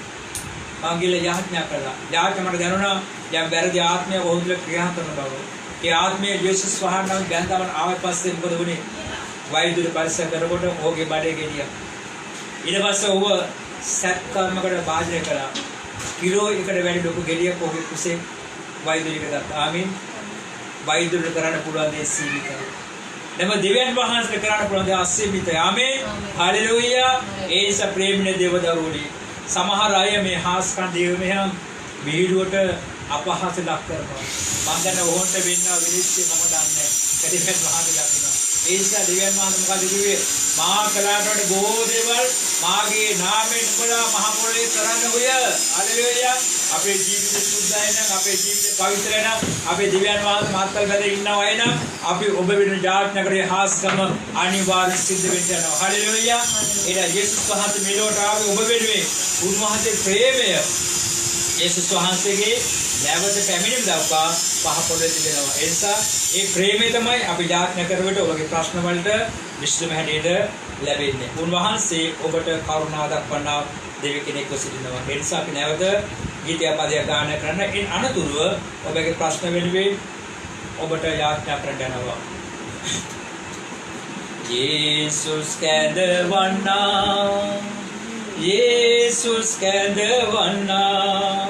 මම ගිහලා යාඥා කළා. යාඥා මට දැනුණා යම් වැරදි ආත්මය ඔහු තුළ ක්‍රියා කරන බව. ඒ ආත්මය ජේසුස් වහන්සේගෙන් ගැන්දාවන් ආවත් පස්සේ මොකද වුනේ? වෛද්‍යවරු පරීක්ෂා කරනකොට ඔහුගේ බඩේ ගෙඩියක්. ඊට පස්සේ ඔහුව සැත් කර්මකට භාජනය කළා. කිලෝ එකට වැඩි ලොකු ගෙඩියක් ඔහුගේ කුසේ වෛද්‍යවරුන්ට ගත්තා. ආමීන්. වෛද්‍යවරුන්ට කරන්න පුළුවන් දේ සීමිතයි. නම දෙවියන් වහන්සේට කරන්න පුළුවන් දේ අසීමිතයි. ආමීන්. හalleluya. ඒස ප්‍රේමින දේවදරුවනි. සමහර අය මේ හාස්කන් දේව මෙහම් විහිළුවට අපහාස ලක් කරනවා. මම දැන් ඕන්ට වෙන්න විනිශ්චය මම දන්නේ. දෙවියන් වහන්සේ දකිනවා. ඒස දෙවියන් වහන්සේ මොකද කිව්වේ? මා කලාට වඩා බොහෝ දේවල් මාගේ නාමයෙන් උඹලා මහ පොළේ කරන්න ඔය. හalleluya. අපේ ජීවිතය සුද්ධයි නම් අපේ ජීවිතය පවිත්‍රයි නම් අපේ දෙවියන් වහන්සේ මාත්කල් බැලේ ඉන්නවා අය නම් අපි ඔබ වෙන ජාත්‍යකරේ හාස්කම අනිවාර්ය සිද්ධ වෙන්න යනවා. හalleluya. එදා යේසුස් වහන්සේ මෙලොවට ආවේ ඔබ වෙනුවෙන්. උන්වහන්සේ ප්‍රේමය යේසුස් වහන්සේගේ නැවත පැමිණීම දක්වා පහ පොළේ තිබෙනවා. ඒ නිසා ඒ ප්‍රේමය තමයි අපි ජාත්‍ය කරවට ඔබගේ ප්‍රශ්න වලට විශ්ලේෂණ හැටියට ලැබෙන්නේ. උන්වහන්සේ ඔබට කරුණා දක්වනා දෙවි කෙනෙක්ව සිටිනවා. ඒ නිසා අපි නැවත ගීතය පදයක් ගායනා කරන්න. ඉන් අනතුරුව ඔබගේ ප්‍රශ්න වෙනුවෙන් ඔබට යාඥා කරන්න යනවා. යේසුස් කැඳවන්නා යේසුස් කැඳවන්නා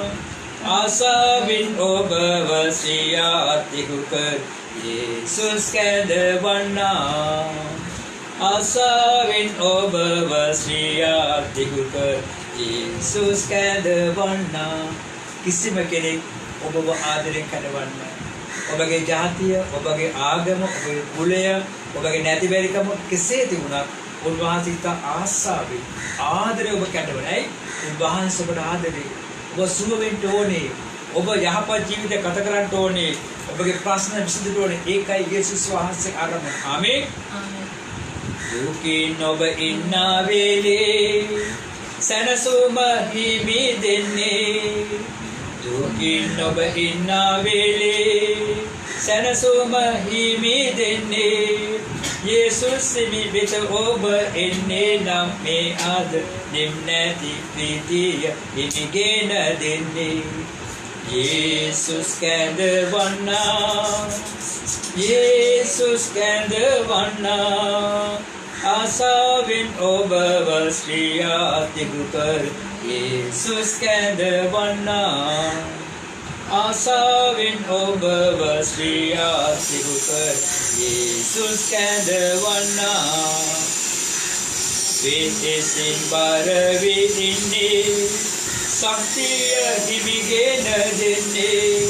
ආසාවෙන් ඔබව සියාතිහු කර යේසුස් කැඳවන්නා ආසාවෙන් ඔබව සියාතිහු කර යේසුස් කැඳවන්නා කිසිම කෙනෙක් ඔබව ආදරෙන් කැඳවන්නේ ඔබගේ ජාතිය ඔබගේ ආගම ඔබගේ කුලය ඔබගේ නැතිබරිකම කෙසේ තිබුණත් උන්වහන්සේ ඉත ආසාවෙන් ආදරේ ඔබ කැඳවනයි උන්වහන්සේ ඔබට ආදරේ ඔබ සුව වෙන්න ඕනේ ඔබ යහපත් ජීවිතයක් ගත කරන්න ඕනේ ඔබගේ ප්‍රශ්න විසඳන්න ඕනේ ඒකයි යේසුස් වහන්සේ ආරම්භ ආමේන් ආමේන් දුකින් ඔබ ඉන්න වේලේ සනසුම හිමි දෙන්නේ දුකින් ඔබ ඉන්න වේලේ සනසුම හිමි දෙන්නේ යේසුස් වෙත ඔබ එන්නේ නම් මේ ආද නිම්නති ප්‍රීතිය හිමිගෙන දෙන්නේ යේසුස් කැඳවන්නා යේසුස් කැඳවන්නා ආසාවෙන් ඔබව ශ්‍රියාතිහු කර යේසුස් කැඳවන්නා ආසාවෙන් ඔබව ශ්‍රියාතිකු කර යේසුස් කැඳවන්නා වේදෙසින් බර වී ඉන්නේ ශක්තිය හිමිගෙන දෙන්නේ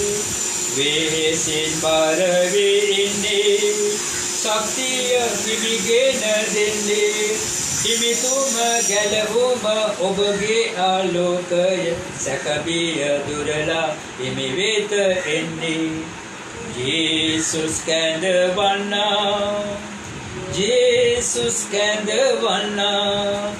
වේදෙසින් බර වී ඉන්නේ ශක්තිය හිමිගෙන දෙන්නේ හිමිතුම ගැලවුම ඔබගේ ආලෝකය සැකබිය දුරලා හිමි වෙත එන්නේ යේසුස් කැඳවන්නා යේසුස් කැඳවන්නා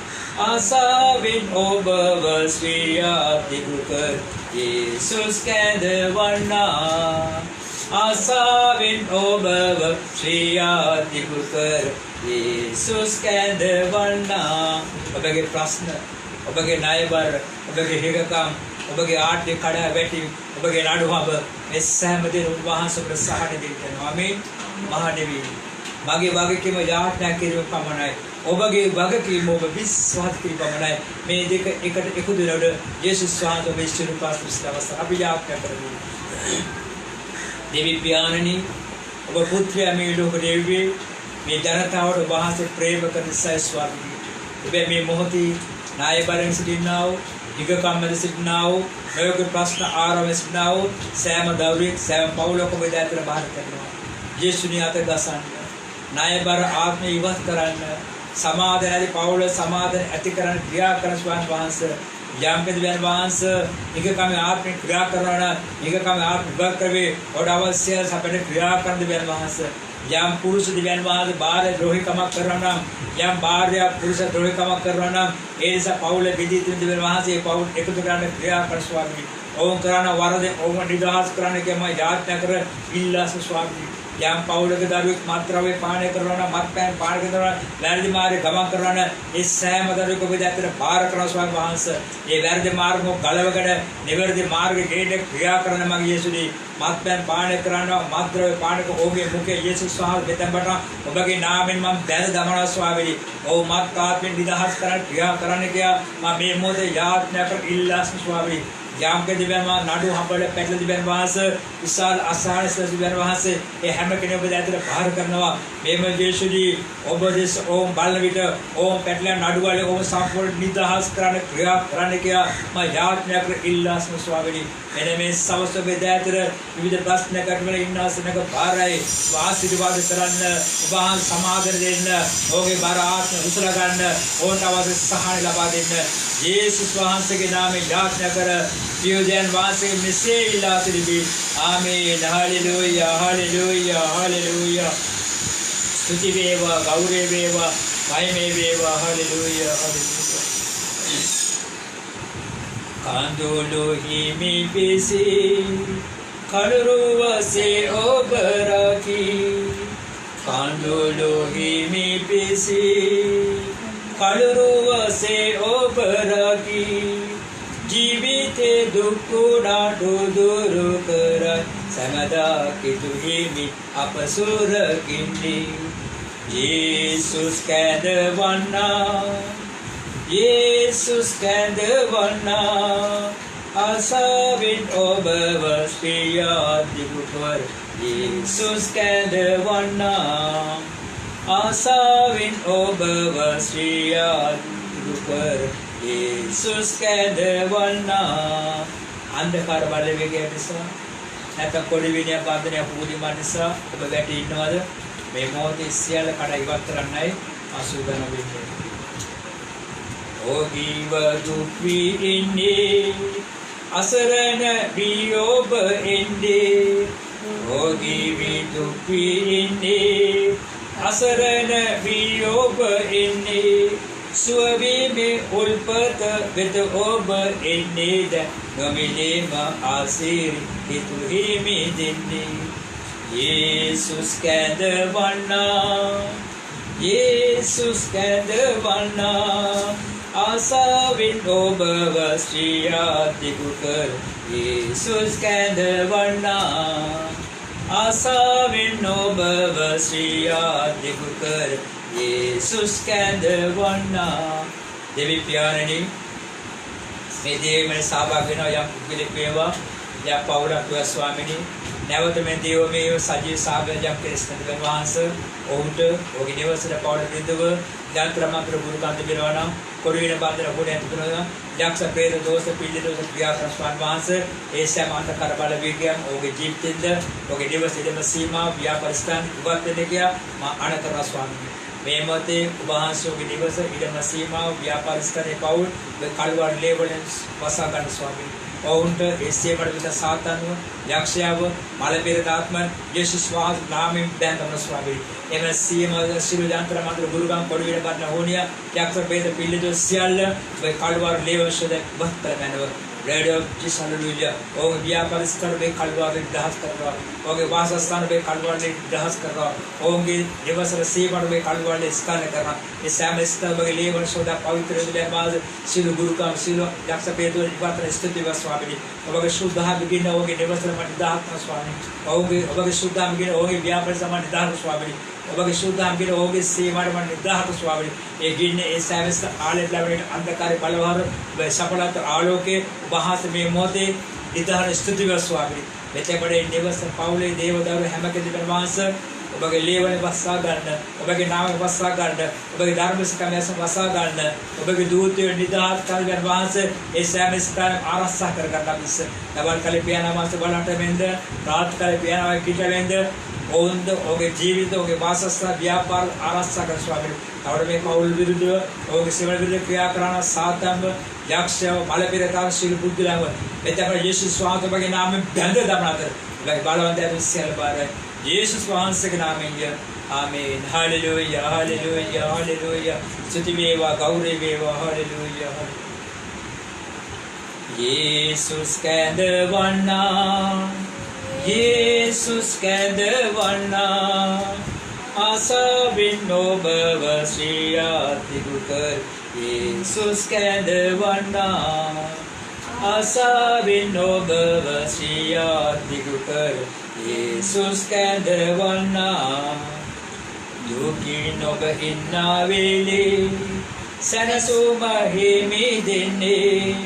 ආසාවෙන් ඔබව ශ්‍රියාතිකු කර යේසුස් කැඳවන්නා ආසාවෙන් ඔබව ශ්‍රියාතිකු කර යේසුස් කැඳවන්නා ඔබගේ ප්‍රශ්න ඔබගේ ණයබර ඔබගේ හිගකම් ඔබගේ ආර්ථික කඩා වැටි ඔබගේ නඩුහඹ මේ සෑම දෙයක් උන්වහන්සේ ප්‍රසහන දෙන්නවා ආමේන් මහණෙනි මගේ වගකීම යාඥා කිරීම පමණයි ඔබගේ වගකීම ඔබ විශ්වාස කිරීම පමණයි මේ දෙක එකට එකතු වෙනකොට යේසුස් වහන්සේ ඔබ ඉස්තිරු පාස්තුස්තවස් අපි යාඥා කරමු देवी प्यारणी ඔබ පුත්‍රයා මේ ලෝක දෙවියේ මේ ජනතාවට ඔබ වහන්සේ ප්‍රේම කරන ස්වාමී ඔබ මේ මොහොතේ නායබරෙන් සිටිනා වූ විගකම්මද සිටිනා වූ ප්‍රයෝග ප්‍රශ්න ආරම්භ සිටිනා වූ සෑම දවරික් සෑම පවුලක ඔබ දැතර බාර කරනවා යේසුනි අත ගසන්න නායබර ආත්මය ඉවත් කරන්න සමාදාන ඇති පවුල සමාදාන ඇති කරන්න ක්‍රියා කරන ස්වාමීන් වහන්සේ යම් දෙවියන් වහන්සේ නිකකම ආත්මික ක්‍රියා කරනවා නිකකම ආත්මික කරවේ ඔඩ අවශ්‍ය සැපේ ක්‍රියා කරන දෙවියන් වහන්සේ යම් පුරුෂ දෙවියන් වහන්සේ බාහිර ද්‍රෝහිකමක් කරනවා යම් බාහිර පුරුෂ ද්‍රෝහිකමක් කරනවා ඒ නිසා පවුල බෙදී තින දෙවියන් වහන්සේ පවුල එකතු කරන්න ක්‍රියා කර ස්වාමී ඕම් කරන වරද ඕම් නිදහස් කරන්න කියම යාඥා කර ඉල්ලාස ස්වාමී යම් පවුලක දරුවෙක් මත්ද්‍රව්‍ය පානය කරනවා මත්පැන් පානය කරනවා වැරදි මාර්ගයේ ගමන් කරනවා ඒ සෑම දරුවෙක් ඔබ දැත්තට බාර කරන ස්වාමීන් වහන්සේ මේ වැරදි මාර්ගම ගලවගෙන නිවැරදි මාර්ගයේ ගේට ක්‍රියා කරන මගේ යේසුනි මත්පැන් පානය කරනවා මත්ද්‍රව්‍ය පානක ඔබේ මුඛයේ යේසුස් වහන්සේ මෙතෙන්ට ඔබගේ නාමයෙන් මම දැන දමනවා ස්වාමීනි ඔව් මත් ආත්මෙන් නිදහස් කරන්න ක්‍රියා කරන්න කියා මම මේ මොහොතේ යාඥා කර ඉල්ලාස් ස්වාමීනි යම් දෙවියන් නඩු හඹල පැටල දෙවියන් වහන්සේ විශාල අසහනස දෙවියන් වහන්සේ ඒ හැම කෙනෙකුම ඔබ දැතට බාර කරනවා මේම යේසුනි ඔබ දෙස ඕම් බලන විට ඕම් පැටල නඩු වල ඕම් සම්පූර්ණ නිදහස් කරන්න ක්‍රියා කරන්න කියා මම යාඥා කර ඉල්ලාස් ස්වාමීනි මෙන්න මේ සවස් ඔබ දැතට විවිධ ප්‍රශ්න කටවල ඉන්නාසනක බාරයි ආශිර්වාද කරන්න ඔබ සමාදර දෙන්න ඔහුගේ බාර ආත්ම උසල ගන්න ඕන්ට අවශ්‍ය සහාය ලබා දෙන්න යේසුස් වහන්සේගේ නාමයෙන් යාඥා කර පියෝදයන් වහන්සේ මෙසේ ඉල්ලා සිටිමි ආමේන් හාලෙලූයා හාලෙලූයා හාලෙලූයා ස්තුති වේවා ගෞරව වේවා මහිමේ වේවා හාලෙලූයා හාලෙලූයා කාන්දෝලෝ හිමි පිසී කලරුවසේ ඔබ රකී කාන්දෝලෝ හිමි පිසී කලරුවසේ ඔබ රකී ජීවිතේ දුක් නාඩු දුරු කර සමදා කිතු හිමි අප සුරකින්නේ යේසුස් කැඳවන්නා යේසුස් කැඳවන්නා ආසාවෙන් ඔබව ශ්‍රියාතිකු කර යේසුස් කැඳවන්නා ආසාවෙන් ඔබව ශ්‍රියාතිකු කර යේසුස් කැඳවන්නා අන්ධකාර බලවේගය නිසා නැත්නම් කොඩි විනය බන්ධනය පුදුම නිසා ඔබ වැටි ඉන්නවද මේ මොහොතේ සියල්ල කඩ ඉවත් කරන්නයි අසුබන වෙන්නේ ඔබීව දුක් වී ඉන්නේ අසරණ වී ඔබ එන්නේ ඔබී දුක් වී ඉන්නේ අසරණ වී ඔබ එන්නේ සුවවීමේ උල්පත වෙත ඔබ එන්නේද නොමිලේම ආශිර්වාද හිමි දෙන්නේ යේසුස් කැඳවන්නා යේසුස් කැඳවන්නා ආසාවෙන් ඔබව ශ්‍රියාතිකු කර යේසුස් කැඳවන්නා ආසාවෙන් ඔබව ශ්‍රියාතිකු කර යේසුස් කැඳවන්නා දෙවි පියාණනි මේ දේමන සහභාගී වෙනවා යම් පුද්ගලෙක් වේවා या පවුලක් ස්වාමිනී නැවත මේ දේවමය සජීව සාගරයක් ක්‍රිස්තුන් වහන්සේ ඔහුට ඔහුගේ නිවසට පවුල බිඳව යන්ත්‍ර මන්ත්‍ර ගුරු කාන්ත බිරවනම් කොරුවින බන්දර ගුණ ඇතුළත යක්ෂ ප්‍රේත දෝෂ පිළි දෝෂ ක්‍රියා ස්වාමීන් වහන්සේ ඒ සෑම අන්තකර බල වේගයන් ඔහුගේ ජීවිතෙන්ද ඔහුගේ නිවස ඉදම සීමා ව්‍යාපරිස්ථාන උගත් වෙන්න කියා මා අනතර ස්වාමීනි මේ මතේ උභාසෝගේ නිවස ඉදම සීමා ව්‍යාපරිස්ථානයේ පවුල් කල්වාර ලේවලෙන් වසා ගන්න ස්වාමීනි ඔවුන්ට එසේ වඩ සාතන්ව යක්ෂයව මලපෙර ආත්මන් යේසුස් වහන්සේ නාමයෙන් දැන් තමයි ස්වාමීනි එම සීම සිළු යන්ත්‍ර මන්ත්‍ර ගුරුගම් පොඩි වෙන බන්න හෝනිය යක්ෂ වේද පිළිදු සියල්ල මේ කල්වාර ලේවශද බත්තර මනව रेडियो जिस हालेलुया ओ व्यापारिस्कर बे कलवार दहस कर रहा ओगे वासस्थान बे कलवार ने दहस कर रहा ओगे दिवस सेवन बे कलवार ने स्कान कर रहा ये सैमस्तर बे लेवन सोदा पवित्र दिले बाज सिल गुरु का सिल यक्ष पेदो पात्र स्तुति स्वामी ओगे शुद्ध बिगिन ओगे दिवस मट दाह स्वामी ओगे शुद्ध बिगिन ओगे व्यापार समान दाह स्वामी ඔබගේ සූදානම් ඔබගේ සේවාවට මම නිදාහත ස්වාමීනි ඒ ගින්නේ ඒ සෑමස් ආලේ ලැබෙන අන්ධකාරය බලවහර ඔබ සඵලත ආලෝකයේ වහස මේ මොහොතේ නිදාහන ස්තුතිව ස්වාමීනි මෙතෙපඩේ නිවස පවුලේ දේවදරු හැම කෙනෙකුම වාස ඔබගේ ලේවනේ වස්සා ගන්න ඔබගේ නාමය වස්සා ගන්න ඔබගේ ධර්මසිකමයස වස්සා ගන්න ඔබගේ දූතයෝ නිදාහත් කරගෙන වාස ඒ සෑමස් ආරක්ෂා කර ගන්න අපිස දවල් කලේ පියාණන් වහන්සේ බලන්ට මෙන්ද රාත් කලේ පියාණන් කිටවෙන්ද ඔවුන්ද ඔහුගේ ජීවිත ඔහුගේ වාසස්ථාන ව්‍යාපාර ආරක්ෂා කර ස්වාමීනි. තවද මේ පෞල් විරුද්ධව ඔහුගේ සේවන විරුද්ධ ක්‍රියා කරන සාතන්ව යක්ෂයව බලපිරතාව සිළු බුද්ධලව මෙතන යේසුස් වහන්සේගේ නාමයෙන් බැඳ දමන අතර ඔබගේ බලවන්තයන් සියල්ල බාරයි යේසුස් වහන්සේගේ නාමයෙන් ආමේන් හාලෙලූයා හාලෙලූයා හාලෙලූයා ස්තුති වේවා ගෞරව වේවා හාලෙලූයා යේසුස් කැඳවන්නා Jesus kändevanna asavin obව ශ්‍රියාතිගු කර Jesus kändevanna asavin obව ශ්‍රියාතිගු කර Jesus kändevanna දුකින් ඔබ ඉන්නා වේලේ සැනසුම හිමි දෙන්නේ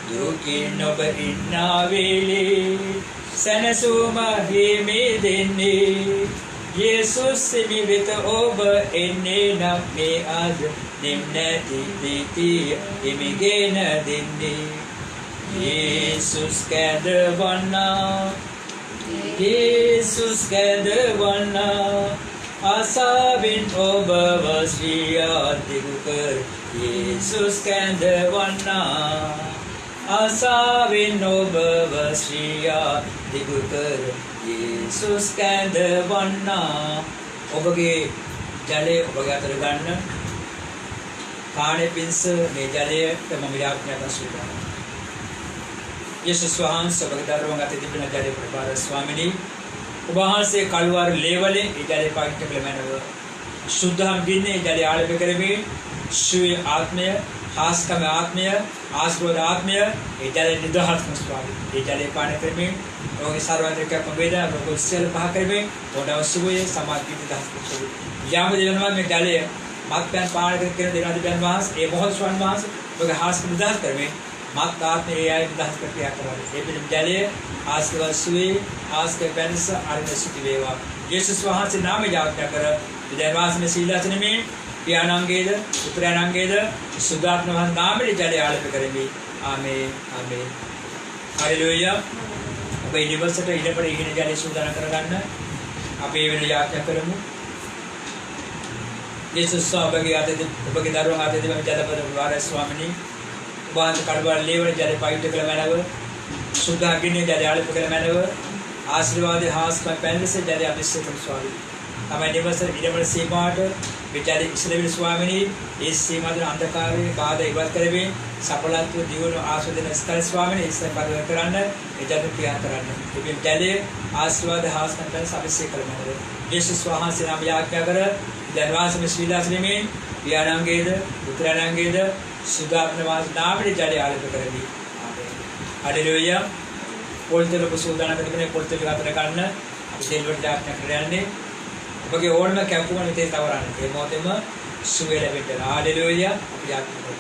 දුකින් ඔබ ඉන්නා වේලේ සැනසුම හිමි දෙන්නේ යේසුස් වෙත ඔබ එන්නේ නම් මේ අද නිම්නති ප්‍රීතිය හිමිගෙන දෙන්නේ යේසුස් කැඳවන්නා යේසුස් කැඳවන්නා ආසාවෙන් ඔබව ශ්‍රියාතිගු කර යේසුස් කැඳවන්නා ආසාවෙන් ඔබව ශ්‍රියාතිගු කර යේසුස් කැඳවන්නා ඔබගේ ජලය ඔබගේ අතට ගන්න කාණේ පිංස මේ ජලයට මම යාඥා කරනවා යේසුස් වහන්සේ ඔබගේ දරුවන් අතේ තිබෙන ජලය ප්‍රපාර ස්වාමිනී ඔබ වහන්සේ කල්වාර ලේවලේ ඒ ජලය පාවිච්චි කළ මැනව සුද්ධම් ගින්නේ ජලය ආලප කරමි ශුවේ ආත්මය ආස්කම ආත්මය ආශිර්වාද ආත්මය ඒ ජලය නිදහස් ස්වාමී ඒ ජලය පාන කරමි ඔබගේ සර්වත්‍රික වේදනා ඔබ සියල පහ කරමි ඔබ අවශ්‍යයේ සමාධි නිදහස් කරමි යාම දෙනවා මේ ජලය මත්පැන් පාන කරන දෙනා දෙවියන් වහන්සේ ඒ මොහොත ස්වාමීන් වහන්සේ ඔබගේ ආස්ක නිදහස් කරමි මත් ආත්මය ඒ අය නිදහස් කර ක්‍රියා කරනවා ඒ පිළිම ජලය ආස්කවල් සුවේ ආස්ක බැනස අරිමසිත වේවා යේසුස් වහන්සේ නාමයෙන් යාඥා කර දෙවියන් වහන්සේ සීලාසනෙමේ පියාණන්ගේද පුත්‍රයන්ගේද සුදාත්ම වහන්සේ නාමයෙන් ජලය ආලප කරමි ආමේන් ආමේන් හalleluya අපේ නිවසට ඉඩපඩ ඉගෙන ජලය සූදානම් කරගන්න අපි වෙන යාඥා කරමු යේසුස් ඔබගේ අතේ ඔබගේ දරුවන් අතේ දෙවන ජලපද වාරය ස්වාමිනී ඔබ කඩවල ලේවන ජලය පවිත්‍ර කළ මැනව සුද්ධාගින්නේ ජලය ආලප කළ මැනව ආශිර්වාදයේ හාස්කම් පැන්දසේ ජලය අභිෂේක කරන ස්වාමී තමයි නිවස ඉඩවල සීමාවට විචාරි ඉස්ලේමි ස්වාමිනී ඒ සීමාවද අන්ධකාරයේ බාධා ඉවත් කරමින් සඵලත්ව දියුණු ආස්වාදන ස්ථල ස්වාමිනී ඉස්ස පරිවර්තන කරන්න එජත් ක්‍රියා කරන්න ඉතින් ජලය ආශිර්වාද හාස්කම් පැන්දස අභිෂේක කරන මැනව යේසුස් වහන්සේ නාම යාඥා කර ධර්වාසම ශ්‍රීලාසනෙමේ පියාණන්ගේද පුත්‍රයන්ගේද සුදාත්ම වාස නාමයෙන් ජලය ආලප කරමි ආමේන් හalleluya පොල්තල සූදානම් කරගෙන පොල්තල ගතර ගන්න අපි දෙල්වට යාඥා කරන්නේ ඔබගේ ඕනම කැපුම නිතේ තවරන්න ඒ මොහොතේම සුවේ ලැබෙන්න හalleluya අපි යාඥා කරමු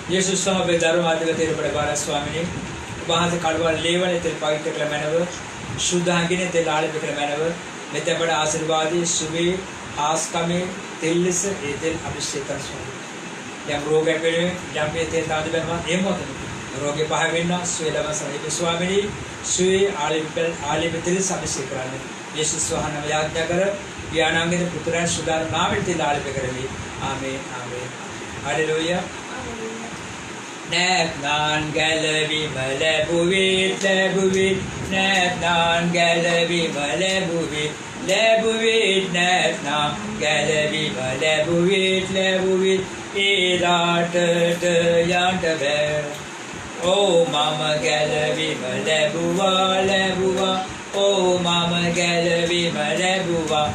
යේසුස් සමබේ ධර්මාධිපති රබඩ බාල ස්වාමීනි වහන්ස කඩවල ලේවන තෙල් පවිත්‍ර කළ මැනව සුද්ධාංගිනේ තෙල් ආලේප කළ මැනව මෙතෙබඩ ආශිර්වාදයේ සුවේ ආස්කමේ තෙල් ලෙස ඒ තෙල් අභිෂේක කරන ස්වාමීනි යම් රෝගයක් වෙනුවෙන් යම් මේ තෙල් තාද බැලුවා ඒ මොහොතේ රෝගේ පහ වෙන්න සුවේ ලබසයි ස්වාමීනි සුවේ ආලේප තෙල් අභිෂේක කරන්න යේසුස් වහන්සේ යාඥා කර පියාණන්ගේ පුත්‍රයන් සුදාන නාමයෙන් තෙල් ආලේප කරමි ආමේන් ආමේන් hallelujah Näetnaan gälvimä läbuvit, näetnaan gälvimä läbuvit, näetnaan gälvimä läbuvit, idatet jantavä. O mama gälvimä läbuva, o mama gälvimä läbuva,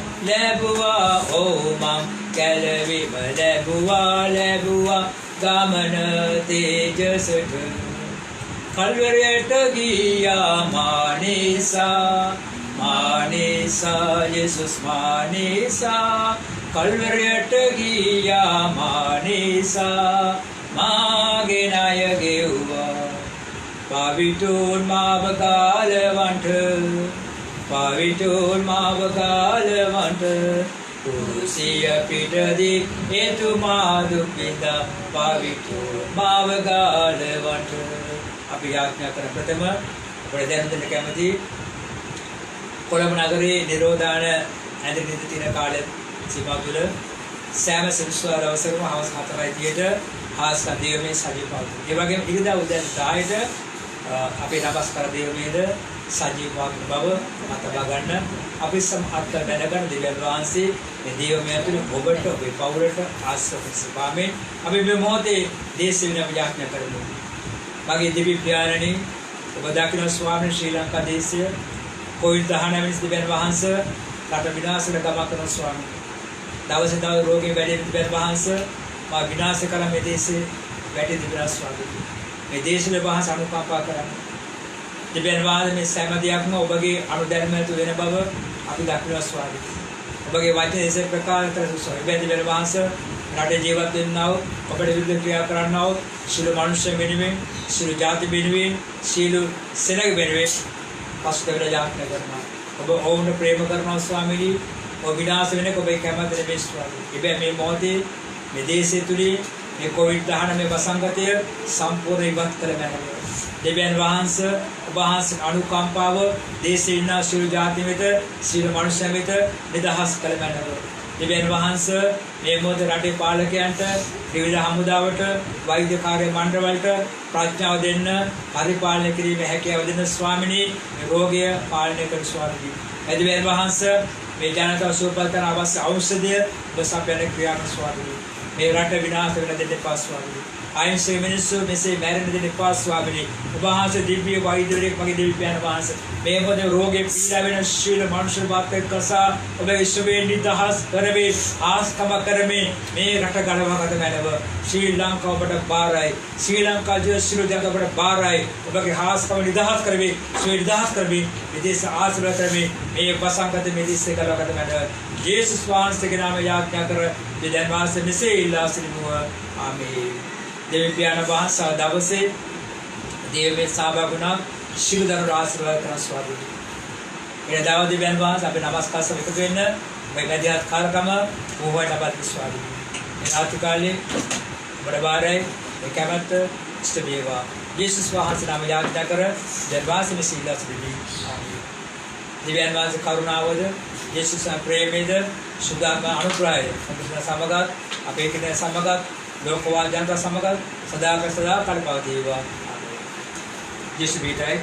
o mam gälvimä läbuva. ගමන තේජසට කල්වරයට ගියා මානිසා යේසුස් මානිසා කල්වරයට ගියා මානිසා මාගේ ණය ගෙව්වා පවිතුන් මාව ගාලවන්ට කුරුසිය පිටදී එතුමා දුක් විඳා පවිතුන් මාව ගාලවන්ට අපි යාඥා කරන ප්‍රථම අපේ දැන් දෙන්න කැමති කොළඹ නගරයේ නිරෝධාන ඇඳින දින කාලේ සීමා තුළ සෑම සෙනසුරාදා දවසකම හවස් 4:30ට හාස් කදීමේ සජීව පාවිච්චි. ඒ වගේම ඉරිදා උදේ 10ට අපේ නමස්කාර දේවමේද සජීව පාවිච්චි බව මතලා ගන්න. අපි සම්හත් දැනගන්න දෙවියන් වහන්සේ මේ දේවමය තුළ ඔබට ඔබේ පවුලට ආශිර්වාද සපාමේ. අපි මේ මොහොතේ දේශේ වෙන යාඥා කරමු. මගේ දෙවි ප්‍රයාණනි ඔබ දකින්න ස්වාමීන් ශ්‍රී ලංකා දේශය COVID-19 දෙවියන් වහන්සේ රට විනාශයට ගමන් කරන ස්වාමීන් දවසේ දවස් රෝගී වැඩි වෙන දෙවියන් වහන්සේ මා විනාශ කළ මේ දේශේ වැඩි දෙවියන් ස්වාමීන් මේ දේශේ වහන්සේ අනුකම්පා කරන්න දෙවියන් වහන්සේ මේ සෑම දෙයක්ම ඔබගේ අනුදැනුම ඇතු වෙන බව අපි දක්වනවා ස්වාමීන් ඔබගේ වචන දේශේ ප්‍රකාශ කරන ස්වාමීන් දෙවියන් වහන්සේ රටේ ජීවත් වෙන්නා වූ ඔබට විරුද්ධ ක්‍රියා කරන්නා වූ සියලු මනුෂ්‍ය වෙනුවෙන් සියලු ජාති වෙනුවෙන් සියලු සෙනග වෙනුවෙන් පස්තවල යාඥා කරනවා ඔබ ඔවුන්ට ප්‍රේම කරනවා ස්වාමීනි ඔබ විනාශ වෙන්නේ ඔබේ කැමැත්ත නෙමෙයි ස්වාමීනි. ඉබේ මේ මොහොතේ මේ දේශය තුලින් මේ COVID-19 මේ වසංගතය සම්පූර්ණ ඉවත් කළ මැනව. දෙවියන් වහන්සේ ඔබ වහන්සේ අනුකම්පාව දේශේ ඉන්න සියලු ජාති වෙත සියලු මනුෂ්‍යයන් වෙත නිදහස් කළ මැනව. දෙවියන් වහන්සේ මේ මොහොතේ රටේ පාලකයන්ට විවිධ හමුදාවට වෛද්‍ය කාර්ය මණ්ඩලවලට ප්‍රඥාව දෙන්න පරිපාලනය කිරීමේ හැකියාව දෙන්න ස්වාමිනී මේ රෝගය පාලනය කරන ස්වාමිනී. දෙවියන් වහන්සේ මේ ජනතාව සුවපත් කරන අවශ්‍ය ඖෂධය ඔබ සපයන ක්‍රියාත්මක ස්වාමිනී. මේ රට විනාශ වෙන දෙන්න එපා ස්වාමිනී. අයින්සේ මිනිස්සු මෙසේ මැරෙන්න දෙන්න එපා ස්වාමිනී. ඔබ වහන්සේ දිව්‍ය වෛද්‍යවරයෙක් මගේ දෙවි පියාණන් වහන්සේ මේ මොහොතේ රෝගේ පීඩා වෙන ශීල මනුෂ්‍ය වාතක කසා ඔබගේ සුවේ නිදහස් කරවේ ආස්කම කරමේ මේ රට ගලවගත මැනව ශ්‍රී ලංකාව ඔබට බාරයි. ශ්‍රී ලංකා ජීවසිරු ජනතාව ඔබට බාරයි. ඔබගේ ආස්කම නිදහස් කරවේ සුවේ නිදහස් කරවේ විදේශ ආශ්‍රය කරවේ මේ වසංගත මෙදිස්සේ ගලවගත මැනව යේසුස් වහන්සේගේ නාමයෙන් යාඥා කර දෙවියන් වහන්සේ මෙසේ ඉල්ලා සිටිනවා. ආමේන්. දෙවි පියාණන් වහන්සේ දවසේ දේවයේ සහභාගුණා ශිළු දරුණු ආශිර්වාද කරන ස්වාමීනි. එන දවස් දෙවියන් වහන්සේ අපි නමස්කාර සමකතු වෙන්න මේ වැදියාත් කාර්කම වූවට අපත් ස්වාමීනි. මේ ආතු කාලේ බඩබාරයි මේ කැමැත්ත ඉෂ්ට වේවා. යේසුස් වහන්සේ නාමයෙන් යාඥා කර දෙවියන් වහන්සේ මෙසේ ඉල්ලා සිටිනවා. ආමේන්. දෙවියන් වහන්සේ කරුණාවද යේසුස් ප්‍රේමයේද සුදාම අනුග්‍රහය සමගත් අපේ කෙනෙක් සමගත් ලෝකවාද ජනතා සමග සදාකාල පවතිවා. යේසු බීතයි